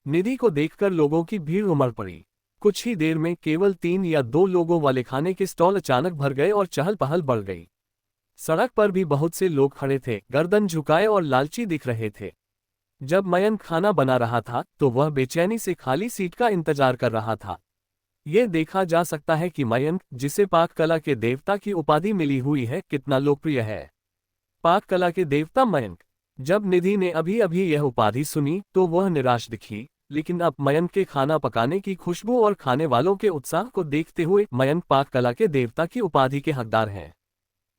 [SPEAKER 1] निधि को देखकर लोगों की भीड़ उमड़ पड़ी। कुछ ही देर में केवल 3 या 2 लोगों वाले खाने के स्टॉल अचानक भर गए और चहल पहल बढ़ गई। सड़क पर भी बहुत से लोग खड़े थे, गर्दन झुकाए और लालची दिख रहे थे। जब मयंक खाना बना रहा था तो वह बेचैनी से खाली सीट का इंतजार कर रहा था। ये देखा जा सकता है कि मयंक, जिसे पाक कला के देवता की उपाधि मिली हुई है, कितना लोकप्रिय है। पाक कला के देवता मयंक। जब निधि ने अभी अभी यह उपाधि सुनी तो वह निराश दिखी, लेकिन अब मयंक के खाना पकाने की खुशबू और खाने वालों के उत्साह को देखते हुए मयंक पाक कला के देवता की उपाधि के हकदार हैं।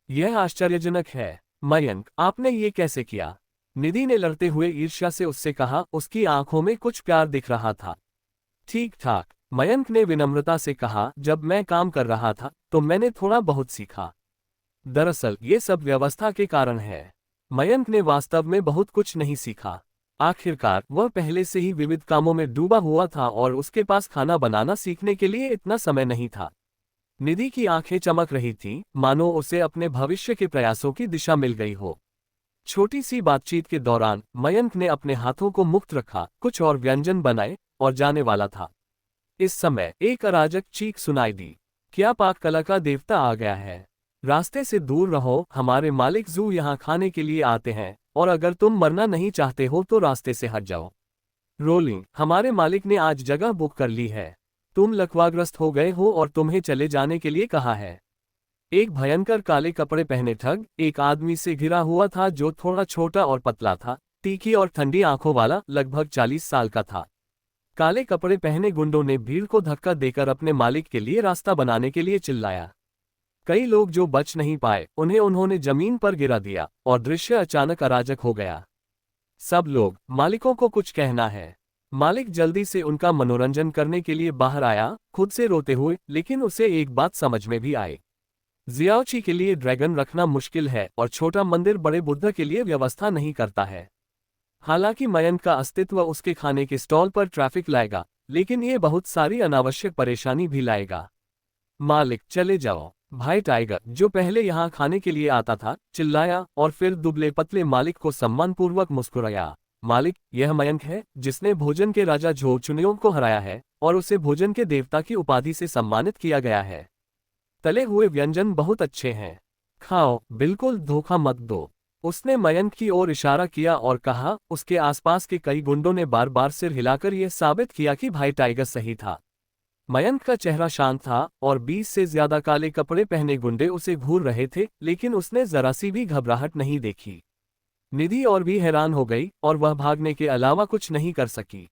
[SPEAKER 1] यह आश्चर्यजनक है। मयंक, आपने ये कैसे किया? निधि ने लड़ते हुए ईर्ष्या से उससे कहा। उसकी आंखों में कुछ प्यार दिख रहा था। ठीक ठाक, मयंक ने विनम्रता से कहा, जब मैं काम कर रहा था तो मैंने थोड़ा बहुत सीखा। दरअसल ये सब व्यवस्था के कारण है। मयंक ने वास्तव में बहुत कुछ नहीं सीखा। आखिरकार वह पहले से ही विविध कामों में डूबा हुआ था और उसके पास खाना बनाना सीखने के लिए इतना समय नहीं था। निधि की आंखें चमक रही थीं, मानो उसे अपने भविष्य के प्रयासों की दिशा मिल गई हो। छोटी सी बातचीत के दौरान मयंक ने अपने हाथों को मुक्त रखा, कुछ और व्यंजन बनाए और जाने वाला था। इस समय एक अराजक चीख सुनाई दी। क्या पाक कला का देवता आ गया है? रास्ते से दूर रहो, हमारे मालिक जू यहाँ खाने के लिए आते हैं, और अगर तुम मरना नहीं चाहते हो तो रास्ते से हट जाओ। रोलिंग, हमारे मालिक ने आज जगह बुक कर ली है। तुम लकवाग्रस्त हो गए हो और तुम्हें चले जाने के लिए कहा है। एक भयंकर काले कपड़े पहने ठग एक आदमी से घिरा हुआ था जो थोड़ा छोटा और पतला था, तीखी और ठंडी आंखों वाला, लगभग 40 साल का था। काले कपड़े पहने गुंडों ने भीड़ को धक्का देकर अपने मालिक के लिए रास्ता बनाने के लिए चिल्लाया। कई लोग जो बच नहीं पाए उन्होंने जमीन पर गिरा दिया और दृश्य अचानक अराजक हो गया। सब लोग, मालिकों को कुछ कहना है। मालिक जल्दी से उनका मनोरंजन करने के लिए बाहर आया, खुद से रोते हुए, लेकिन उसे एक बात समझ में भी आई। जियाओची के लिए ड्रैगन रखना मुश्किल है और छोटा मंदिर बड़े बुद्ध के लिए व्यवस्था नहीं करता है। हालांकि मयंक का अस्तित्व उसके खाने के स्टॉल पर ट्रैफिक लाएगा, लेकिन ये बहुत सारी अनावश्यक परेशानी भी लाएगा। मालिक, चले जाओ। भाई टाइगर, जो पहले यहाँ खाने के लिए आता था, चिल्लाया और फिर दुबले पतले मालिक को सम्मानपूर्वक मुस्कुराया। मालिक, यह मयंक है जिसने भोजन के राजा झोचुनियों को हराया है और उसे भोजन के देवता की उपाधि से सम्मानित किया गया है। तले हुए व्यंजन बहुत अच्छे हैं। खाओ, बिल्कुल धोखा मत दो। उसने मयंक की ओर इशारा किया और कहा। उसके आसपास के कई गुंडों ने बार बार सिर हिलाकर यह साबित किया कि भाई टाइगर सही था। मयंक का चेहरा शांत था और 20 से ज्यादा काले कपड़े पहने गुंडे उसे घूर रहे थे, लेकिन उसने जरा सी भी घबराहट नहीं देखी। निधि और भी हैरान हो गई और वह भागने के अलावा कुछ नहीं कर सकी।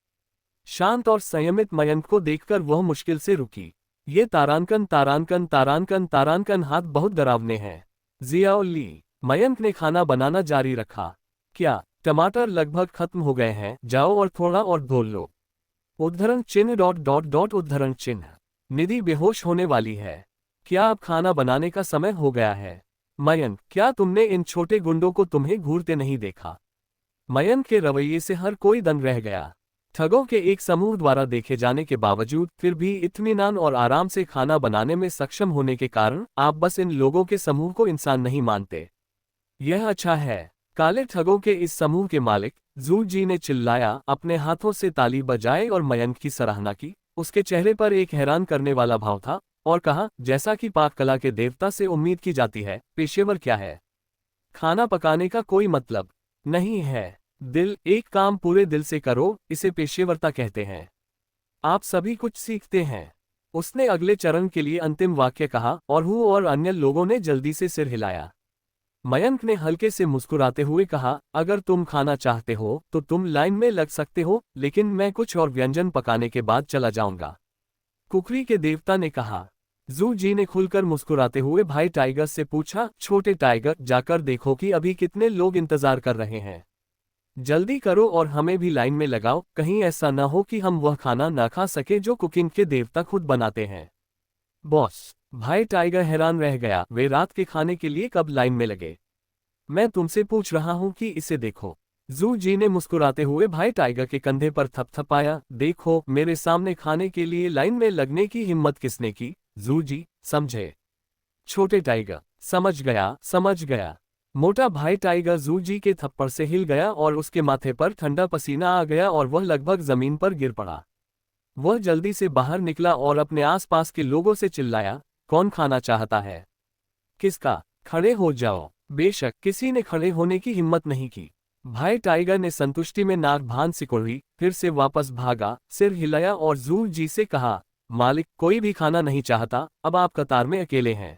[SPEAKER 1] शांत और संयमित मयंक को देखकर वह मुश्किल से रुकी। ये तारांकन तारांकन तारांकन तारांकन हाथ बहुत डरावने हैं। जियाओ ली। मयंक ने खाना बनाना जारी रखा। क्या टमाटर लगभग खत्म हो गए हैं? जाओ और थोड़ा और धो लो। उद्धरण चिन्ह डॉट डॉट डॉट उद्धरण चिन्ह। निधि बेहोश होने वाली है। क्या अब खाना बनाने का समय हो गया है? मयंक, क्या तुमने इन छोटे गुंडों को तुम्हें घूरते नहीं देखा? मयंक के रवैये से हर कोई दंग रह गया। ठगों के एक समूह द्वारा देखे जाने के बावजूद फिर भी इत्मीनान और आराम से खाना बनाने में सक्षम होने के कारण आप बस इन लोगों के समूह को इंसान नहीं मानते। यह अच्छा है। काले ठगों के इस समूह के मालिक जू जी ने चिल्लाया, अपने हाथों से ताली बजाए और मयंक की सराहना की। उसके चेहरे पर एक हैरान करने वाला भाव था और कहा, जैसा कि पाक कला के देवता से उम्मीद की जाती है, पेशेवर क्या है? खाना पकाने का कोई मतलब नहीं है। एक काम पूरे दिल से करो, इसे पेशेवरता कहते हैं। आप सभी कुछ सीखते हैं। उसने अगले चरण के लिए अंतिम वाक्य कहा और हु और अन्य लोगों ने जल्दी से सिर हिलाया। मयंक ने हल्के से मुस्कुराते हुए कहा, अगर तुम खाना चाहते हो तो तुम लाइन में लग सकते हो, लेकिन मैं कुछ और व्यंजन पकाने के बाद चला जाऊंगा। कुकरी के देवता ने कहा। जू जी ने खुलकर मुस्कुराते हुए भाई टाइगर से पूछा, छोटे टाइगर, जाकर देखो कि अभी कितने लोग इंतजार कर रहे हैं। जल्दी करो और हमें भी लाइन में लगाओ, कहीं ऐसा ना हो कि हम वह खाना ना खा सके जो कुकिंग के देवता खुद बनाते हैं। बॉस। भाई टाइगर हैरान रह गया, वे रात के खाने के लिए कब लाइन में लगे? मैं तुमसे पूछ रहा हूं कि इसे देखो। जू जी ने मुस्कुराते हुए भाई टाइगर के कंधे पर थपथपाया। देखो, मेरे सामने खाने के लिए लाइन में लगने की हिम्मत किसने की? जू जी, समझे? छोटे टाइगर, समझ गया समझ गया। मोटा भाई टाइगर जू जी के थप्पड़ से हिल गया और उसके माथे पर ठंडा पसीना आ गया और वह लगभग जमीन पर गिर पड़ा। वह जल्दी से बाहर निकला और अपने आसपास के लोगों से चिल्लाया, कौन खाना चाहता है? किसका? खड़े हो जाओ। बेशक किसी ने खड़े होने की हिम्मत नहीं की। भाई टाइगर ने संतुष्टि में नाक भान सिकोड़ी, फिर से वापस भागा, सिर हिलाया और जू जी से कहा, मालिक, कोई भी खाना नहीं चाहता, अब आप कतार में अकेले हैं।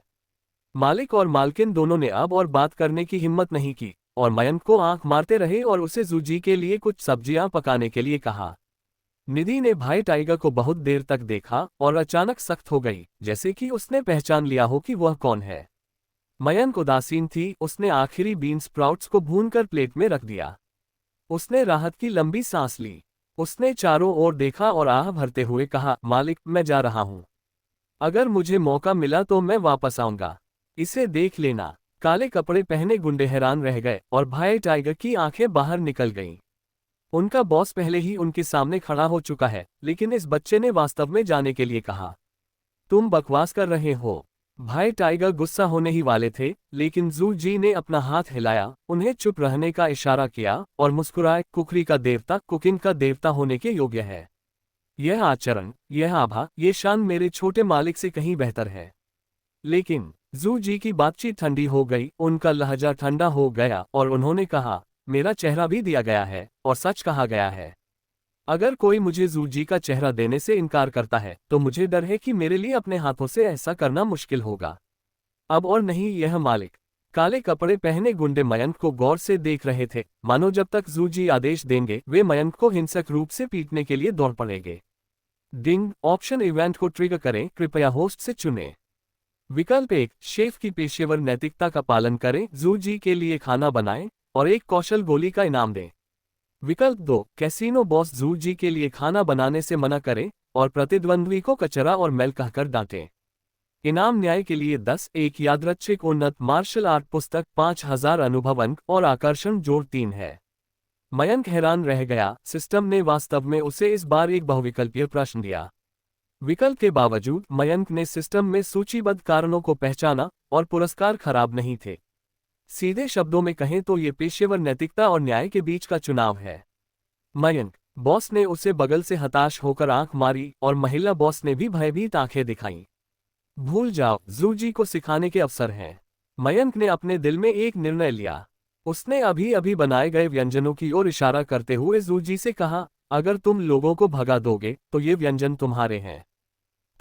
[SPEAKER 1] मालिक और मालकिन दोनों ने अब और बात करने की हिम्मत नहीं की और मयंक को आंख मारते रहे और उसे जूजी के लिए कुछ सब्जियां पकाने के लिए कहा। निधि ने भाई टाइगर को बहुत देर तक देखा और अचानक सख्त हो गई, जैसे कि उसने पहचान लिया हो कि वह कौन है। मयंक उदासीन थी, उसने आखिरी बीन स्प्राउट्स को भूनकर प्लेट में रख दिया। उसने राहत की लंबी सांस ली। उसने चारों ओर देखा और आह भरते हुए कहा, मालिक, मैं जा रहा हूं। अगर मुझे मौका मिला तो मैं वापस आऊंगा। इसे देख लेना। काले कपड़े पहने गुंडे हैरान रह गए और भाई टाइगर की आंखें बाहर निकल गईं। उनका बॉस पहले ही उनके सामने खड़ा हो चुका है, लेकिन इस बच्चे ने वास्तव में जाने के लिए कहा। तुम बकवास कर रहे हो। भाई टाइगर गुस्सा होने ही वाले थे, लेकिन जू जी ने अपना हाथ हिलाया, उन्हें चुप रहने का इशारा किया और मुस्कुराए। कुकरी का देवता कुकिंग का देवता होने के योग्य है। यह आचरण, यह आभा, ये शान मेरे छोटे मालिक से कहीं बेहतर है। लेकिन जू जी की बातचीत ठंडी हो गई, उनका लहजा ठंडा हो गया और उन्होंने कहा, मेरा चेहरा भी दिया गया है और सच कहा गया है। अगर कोई मुझे जू जी का चेहरा देने से इनकार करता है तो मुझे डर है कि मेरे लिए अपने हाथों से ऐसा करना मुश्किल होगा। अब और नहीं यह मालिक। काले कपड़े पहने गुंडे मयंक को गौर से देख रहे थे, मानो जब तक जू जी आदेश देंगे वे मयंक को हिंसक रूप से पीटने के लिए दौड़ पड़ेंगे। डिंग ऑप्शन इवेंट को ट्रिगर करें, कृपया होस्ट से चुनें। विकल्प 1, शेफ की पेशेवर नैतिकता का पालन करें, जू जी के लिए खाना बनाएं और एक कौशल गोली का इनाम दें। विकल्प 2, कैसीनो बॉस जू जी के लिए खाना बनाने से मना करें और प्रतिद्वंद्वी को कचरा और मैल कहकर डांटें। इनाम न्याय के लिए 10, एक यादृच्छिक उन्नत मार्शल आर्ट पुस्तक, 5000 अनुभव अंक और आकर्षण जोड़ 3 है। मयंक हैरान रह गया, सिस्टम ने वास्तव में उसे इस बार एक बहुविकल्पीय प्रश्न दिया। विकल्प के बावजूद मयंक ने सिस्टम में सूचीबद्ध कारणों को पहचाना और पुरस्कार खराब नहीं थे। सीधे शब्दों में कहें तो ये पेशेवर नैतिकता और न्याय के बीच का चुनाव है। मयंक, बॉस ने उसे बगल से हताश होकर आंख मारी और महिला बॉस ने भी भयभीत आंखें दिखाईं। भूल जाओ, जू जी को सिखाने के अवसर हैं। मयंक ने अपने दिल में एक निर्णय लिया। उसने अभी अभी बनाए गए व्यंजनों की ओर इशारा करते हुए जू जी से कहा, अगर तुम लोगों को भगा दोगे तो ये व्यंजन तुम्हारे हैं।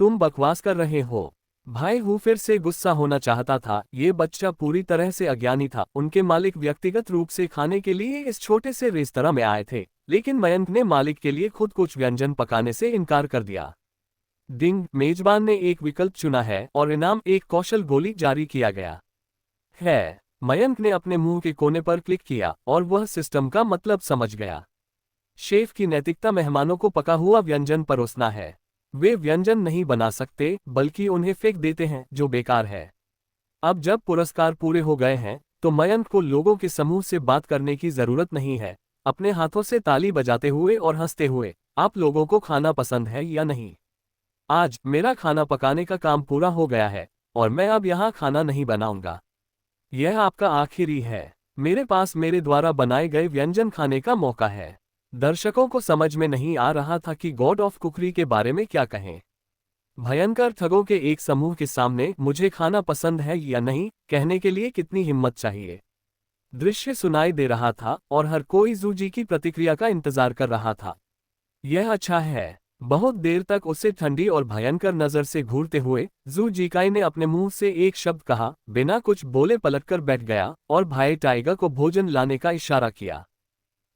[SPEAKER 1] तुम बकवास कर रहे हो। भाई हु फिर से गुस्सा होना चाहता था, ये बच्चा पूरी तरह से अज्ञानी था। उनके मालिक व्यक्तिगत रूप से खाने के लिए इस छोटे से रेस्तरां में आए थे, लेकिन मयंक ने मालिक के लिए खुद कुछ व्यंजन पकाने से इनकार कर दिया। डिंग, मेजबान ने एक विकल्प चुना है और इनाम एक कौशल गोली जारी किया गया है। मयंक ने अपने मुंह के कोने पर क्लिक किया और वह सिस्टम का मतलब समझ गया। शेफ की नैतिकता मेहमानों को पका हुआ व्यंजन परोसना है। वे व्यंजन नहीं बना सकते, बल्कि उन्हें फेंक देते हैं, जो बेकार है। अब जब पुरस्कार पूरे हो गए हैं, तो मयंक को लोगों के समूह से बात करने की जरूरत नहीं है। अपने हाथों से ताली बजाते हुए और हंसते हुए, आप लोगों को खाना पसंद है या नहीं? आज मेरा खाना पकाने का काम पूरा हो गया है और मैं अब यहाँ खाना नहीं बनाऊंगा। यह आपका आखिरी है। मेरे पास मेरे द्वारा बनाए गए व्यंजन खाने का मौका है। दर्शकों को समझ में नहीं आ रहा था कि गॉड ऑफ कुकरी के बारे में क्या कहें। भयंकर ठगों के एक समूह के सामने मुझे खाना पसंद है या नहीं कहने के लिए कितनी हिम्मत चाहिए। दृश्य सुनाई दे रहा था और हर कोई जू जी की प्रतिक्रिया का इंतजार कर रहा था। यह अच्छा है। बहुत देर तक उसे ठंडी और भयंकर नजर से घूरते हुए जू जीकाई ने अपने मुंह से एक शब्द कहा, बिना कुछ बोले पलटकर बैठ गया और भाई टाइगर को भोजन लाने का इशारा किया।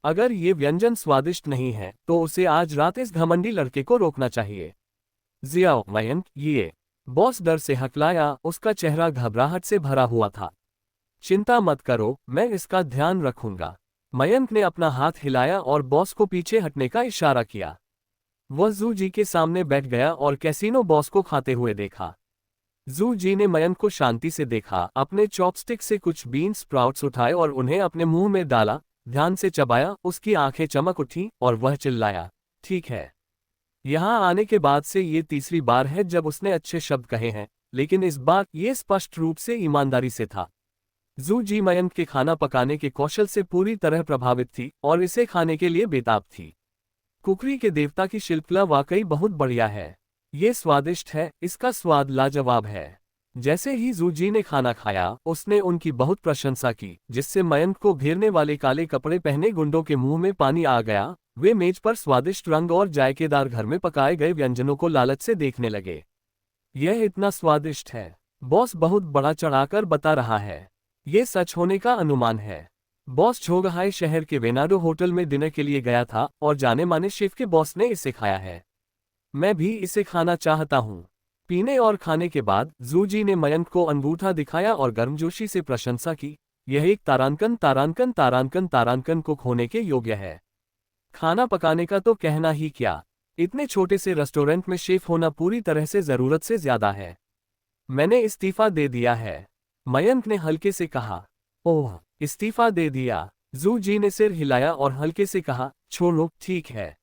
[SPEAKER 1] अगर ये व्यंजन स्वादिष्ट नहीं है तो उसे आज रात इस घमंडी लड़के को रोकना चाहिए। जियाओ मयंक, ये। बॉस डर से हकलाया, उसका चेहरा घबराहट से भरा हुआ था। चिंता मत करो, मैं इसका ध्यान रखूंगा। मयंक ने अपना हाथ हिलाया और बॉस को पीछे हटने का इशारा किया। वह जू जी के सामने बैठ गया और कैसीनो बॉस को खाते हुए देखा। जू जी ने मयंक को शांति से देखा, अपने चॉपस्टिक से कुछ बीन स्प्राउट्स उठाए और उन्हें अपने मुंह में डाला, ध्यान से चबाया। उसकी आंखें चमक उठी और वह चिल्लाया, ठीक है। यहाँ आने के बाद से ये तीसरी बार है जब उसने अच्छे शब्द कहे हैं, लेकिन इस बार ये स्पष्ट रूप से ईमानदारी से था। जू जी मयंक के खाना पकाने के कौशल से पूरी तरह प्रभावित थी और इसे खाने के लिए बेताब थी। कुकरी के देवता की शिल्पकला वाकई बहुत बढ़िया है। ये स्वादिष्ट है, इसका स्वाद लाजवाब है। जैसे ही जूजी ने खाना खाया उसने उनकी बहुत प्रशंसा की, जिससे मयंक को घेरने वाले काले कपड़े पहने गुंडों के मुंह में पानी आ गया। वे मेज पर स्वादिष्ट रंग और जायकेदार घर में पकाए गए व्यंजनों को लालच से देखने लगे। यह इतना स्वादिष्ट है, बॉस बहुत बड़ा चढ़ाकर बता रहा है। ये सच होने का अनुमान है। बॉस छोगहाई शहर के वेनाडो होटल में डिनर के लिए गया था और जाने माने शेफ के बॉस ने इसे खाया है। मैं भी इसे खाना चाहता हूँ। पीने और खाने के बाद जूजी ने मयंक को अंगूठा दिखाया और गर्मजोशी से प्रशंसा की। यह एक तारांकन तारांकन तारांकन तारांकन कुक होने के योग्य है। खाना पकाने का तो कहना ही क्या, इतने छोटे से रेस्टोरेंट में शेफ होना पूरी तरह से जरूरत से ज्यादा है। मैंने इस्तीफा दे दिया है, मयंक ने हल्के से कहा। ओह, इस्तीफा दे दिया? जूजी ने सिर हिलाया और हल्के से कहा, छोड़ो, ठीक है।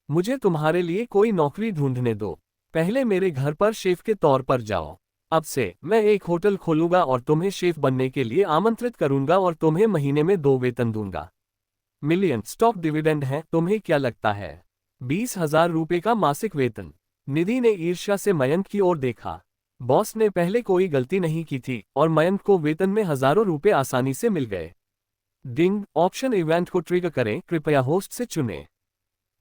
[SPEAKER 1] मुझे तुम्हारे लिए कोई नौकरी ढूंढने दो। पहले मेरे घर पर शेफ के तौर पर जाओ। अब से मैं एक होटल खोलूंगा और तुम्हें शेफ बनने के लिए आमंत्रित करूंगा और तुम्हें महीने में 2 वेतन दूंगा। मिलियन स्टॉक डिविडेंड है, तुम्हें क्या लगता है? 20,000 रुपये का मासिक वेतन। निधि ने ईर्ष्या से मयंक की ओर देखा। बॉस ने पहले कोई गलती नहीं की थी और मयंक को वेतन में हजारों रुपए आसानी से मिल गए। डिंग, ऑप्शन इवेंट को ट्रिगर करें, कृपया होस्ट से चुनें।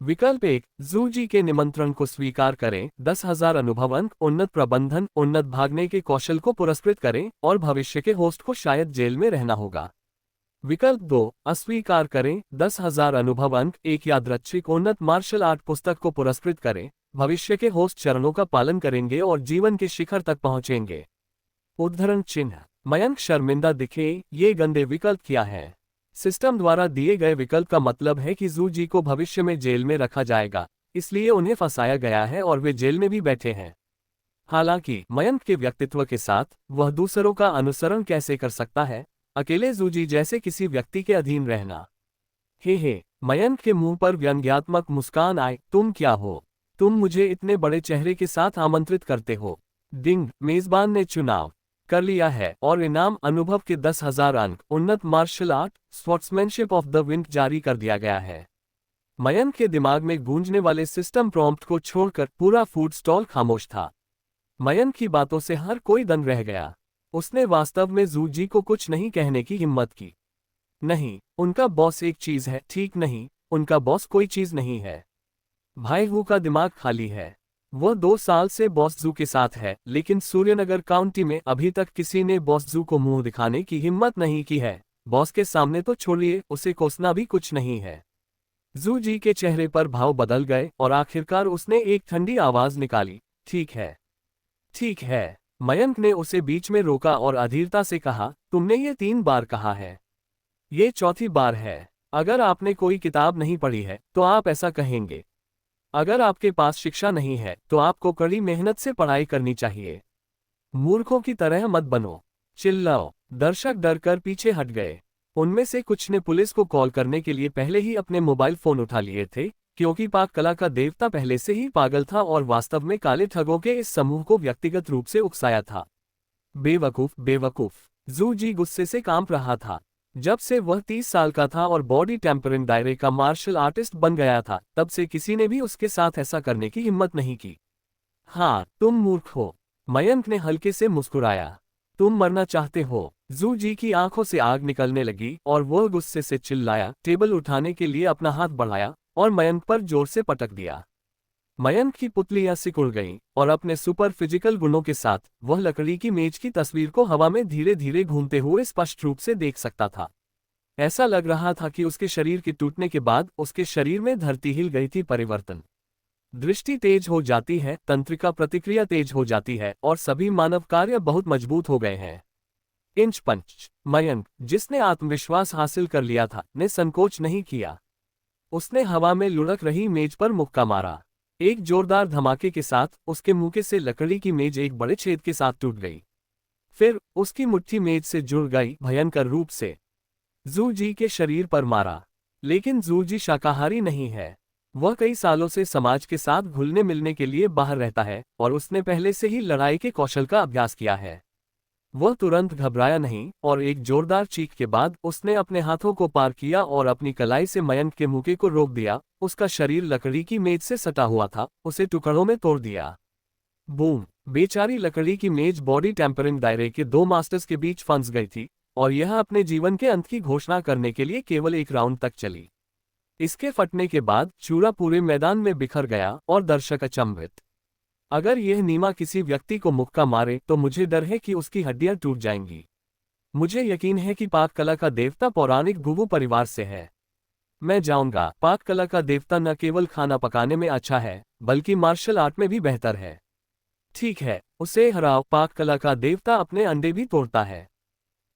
[SPEAKER 1] विकल्प 1, जूजी के निमंत्रण को स्वीकार करें, 10,000 अनुभव अंक, उन्नत प्रबंधन, उन्नत भागने के कौशल को पुरस्कृत करें और भविष्य के होस्ट को शायद जेल में रहना होगा। विकल्प 2, अस्वीकार करें, 10,000 अनुभव अंक, एक यादृच्छिक उन्नत मार्शल आर्ट पुस्तक को पुरस्कृत करें, भविष्य के होस्ट चरणों का पालन करेंगे और जीवन के शिखर तक पहुंचेंगे। उद्धरण चिन्ह। मयंक शर्मिंदा दिखे, ये गंदे विकल्प क्या है? सिस्टम द्वारा दिए गए विकल्प का मतलब है कि जूजी को भविष्य में जेल में रखा जाएगा, इसलिए उन्हें फंसाया गया है और वे जेल में भी बैठे हैं। हालांकि मयंक के व्यक्तित्व के साथ वह दूसरों का अनुसरण कैसे कर सकता है? अकेले जूजी जैसे किसी व्यक्ति के अधीन रहना। हे, मयंक के मुंह पर व्यंग्यात्मक मुस्कान आए। तुम क्या हो? तुम मुझे इतने बड़े चेहरे के साथ आमंत्रित करते हो? डिंग, मेजबान ने चुनाव कर लिया है और इनाम अनुभव के 10,000 अंक, उन्नत martial art, sportsmanship of the wind जारी कर दिया गया है। मयंक के दिमाग में गूंजने वाले सिस्टम प्रॉम्प्ट को छोड़कर पूरा फूड स्टॉल खामोश था। मयंक की बातों से हर कोई दंग रह गया। उसने वास्तव में जूजी को कुछ नहीं कहने की हिम्मत की। नहीं, उनका बॉस एक चीज है। ठीक नहीं, उनका बॉस कोई चीज नहीं है। भाई वू का दिमाग खाली है। वह 2 साल से बॉस जू के साथ है, लेकिन सूर्यनगर काउंटी में अभी तक किसी ने बॉस जू को मुंह दिखाने की हिम्मत नहीं की है। बॉस के सामने तो छोड़िए, उसे कोसना भी कुछ नहीं है। जू जी के चेहरे पर भाव बदल गए और आखिरकार उसने एक ठंडी आवाज निकाली, ठीक है, ठीक है। मयंक ने उसे बीच में रोका और अधीरता से कहा, तुमने ये 3 बार कहा है। ये चौथी बार है। अगर आपने कोई किताब नहीं पढ़ी है तो आप ऐसा कहेंगे। अगर आपके पास शिक्षा नहीं है तो आपको कड़ी मेहनत से पढ़ाई करनी चाहिए। मूर्खों की तरह मत बनो। चिल्लाओ। दर्शक डरकर पीछे हट गए। उनमें से कुछ ने पुलिस को कॉल करने के लिए पहले ही अपने मोबाइल फोन उठा लिए थे, क्योंकि पाक कला का देवता पहले से ही पागल था और वास्तव में काले ठगों के इस समूह को व्यक्तिगत रूप से उकसाया था। बेवकूफ, बेवकूफ। जू जी गुस्से से कांप रहा था। जब से वह 30 साल का था और बॉडी टेम्परिंग दायरे का मार्शल आर्टिस्ट बन गया था, तब से किसी ने भी उसके साथ ऐसा करने की हिम्मत नहीं की। हाँ, तुम मूर्ख हो। मयंक ने हल्के से मुस्कुराया। तुम मरना चाहते हो? जू जी की आंखों से आग निकलने लगी और वह गुस्से से चिल्लाया, टेबल उठाने के लिए अपना हाथ बढ़ाया और मयंक पर जोर से पटक दिया। मयंक की पुतलियां सिकुड़ गईं और अपने सुपर फिजिकल गुणों के साथ वह लकड़ी की मेज की तस्वीर को हवा में धीरे धीरे घूमते हुए स्पष्ट रूप से देख सकता था। ऐसा लग रहा था कि उसके शरीर के टूटने के बाद उसके शरीर में धरती हिल गई थी। परिवर्तन। दृष्टि तेज हो जाती है, तंत्रिका प्रतिक्रिया तेज हो जाती है और सभी मानव कार्य बहुत मजबूत हो गए हैं। इंच पंच। मयंक, जिसने आत्मविश्वास हासिल कर लिया था, ने संकोच नहीं किया। उसने हवा में लुढ़क रही मेज पर मुक्का मारा। एक जोरदार धमाके के साथ उसके मुक्के से लकड़ी की मेज एक बड़े छेद के साथ टूट गई। फिर उसकी मुट्ठी मेज से जुड़ गई, भयंकर रूप से। जू जी के शरीर पर मारा। लेकिन जू जी शाकाहारी नहीं है। वह कई सालों से समाज के साथ घुलने मिलने के लिए बाहर रहता है और उसने पहले से ही लड़ाई के कौशल का अभ्यास किया है। वह तुरंत घबराया नहीं और एक जोरदार चीख के बाद उसने अपने हाथों को पार किया और अपनी कलाई से मयंक के मुक्के को रोक दिया। उसका शरीर लकड़ी की मेज से सटा हुआ था, उसे टुकड़ों में तोड़ दिया। बूम। बेचारी लकड़ी की मेज बॉडी टेम्परिंग दायरे के दो मास्टर्स के बीच फंस गई थी, और यह अपने जीवन के अंत की घोषणा करने के लिए केवल एक राउंड तक चली। इसके फटने के बाद चूरा पूरे मैदान में बिखर गया और दर्शक अचंभित। अगर यह नीमा किसी व्यक्ति को मुक्का मारे तो मुझे डर है कि उसकी हड्डियां टूट जाएंगी। मुझे यकीन है कि पाक कला का देवता पौराणिक गुवु परिवार से है। मैं जाऊंगा। पाक कला का देवता न केवल खाना पकाने में अच्छा है, बल्कि मार्शल आर्ट में भी बेहतर है। ठीक है, उसे हराओ। पाक कला का देवता अपने अंडे भी तोड़ता है।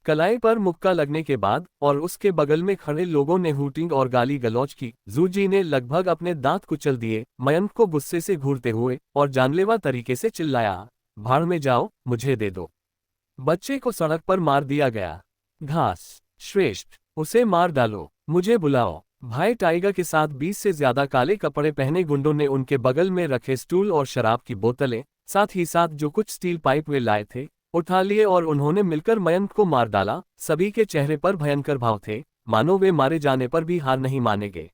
[SPEAKER 1] कलाई पर मुक्का लगने के बाद और उसके बगल में खड़े लोगों ने हूटिंग और गाली गलौज की। जूजी ने लगभग अपने दांत कुचल दिए। मयंक को गुस्से से घूरते हुए और जानलेवा तरीके से चिल्लाया, भाड़ में जाओ, मुझे दे दो। बच्चे को सड़क पर मार दिया गया। घास श्रेष्ठ, उसे मार डालो। मुझे बुलाओ। भाई टाइगर के साथ 20 से ज्यादा काले कपड़े पहने गुंडों ने उनके बगल में रखे स्टूल और शराब की बोतलें, साथ ही साथ जो कुछ स्टील पाइप वे लाए थे, उठा लिए और उन्होंने मिलकर मयंक को मार डाला। सभी के चेहरे पर भयंकर भाव थे, मानो वे मारे जाने पर भी हार नहीं मानेंगे।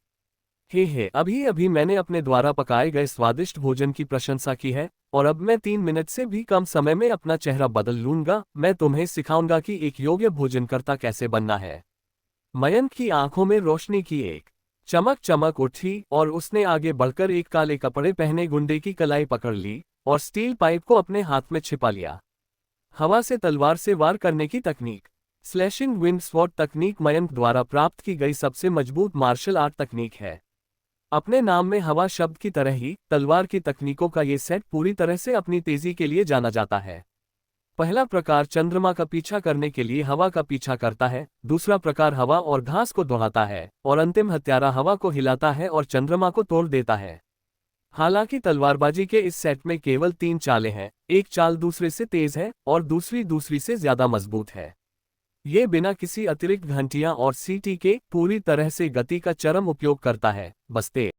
[SPEAKER 1] हे, अभी अभी मैंने अपने द्वारा पकाए गए स्वादिष्ट भोजन की प्रशंसा की है, और अब मैं 3 मिनट से भी कम समय में अपना चेहरा बदल लूंगा। मैं तुम्हें सिखाऊंगा कि एक योग्य भोजनकर्ता कैसे बनना है। मयंक की आंखों में रोशनी की एक चमक चमक उठी और उसने आगे बढ़कर एक काले कपड़े पहने गुंडे की कलाई पकड़ ली और स्टील पाइप को अपने हाथ में छिपा लिया। हवा से तलवार से वार करने की तकनीक, स्लैशिंग विंड स्वॉर्ड तकनीक मयंक द्वारा प्राप्त की गई सबसे मजबूत मार्शल आर्ट तकनीक है। अपने नाम में हवा शब्द की तरह ही तलवार की तकनीकों का ये सेट पूरी तरह से अपनी तेजी के लिए जाना जाता है। पहला प्रकार चंद्रमा का पीछा करने के लिए हवा का पीछा करता है, दूसरा प्रकार हवा और घास को दौड़ाता है, और अंतिम हत्यारा हवा को हिलाता है और चंद्रमा को तोड़ देता है। हालांकि तलवारबाजी के इस सेट में केवल 3 चालें हैं, एक चाल दूसरे से तेज है और दूसरी से ज्यादा मजबूत है। ये बिना किसी अतिरिक्त घंटियां और सीटी के पूरी तरह से गति का चरम उपयोग करता है। बस तेज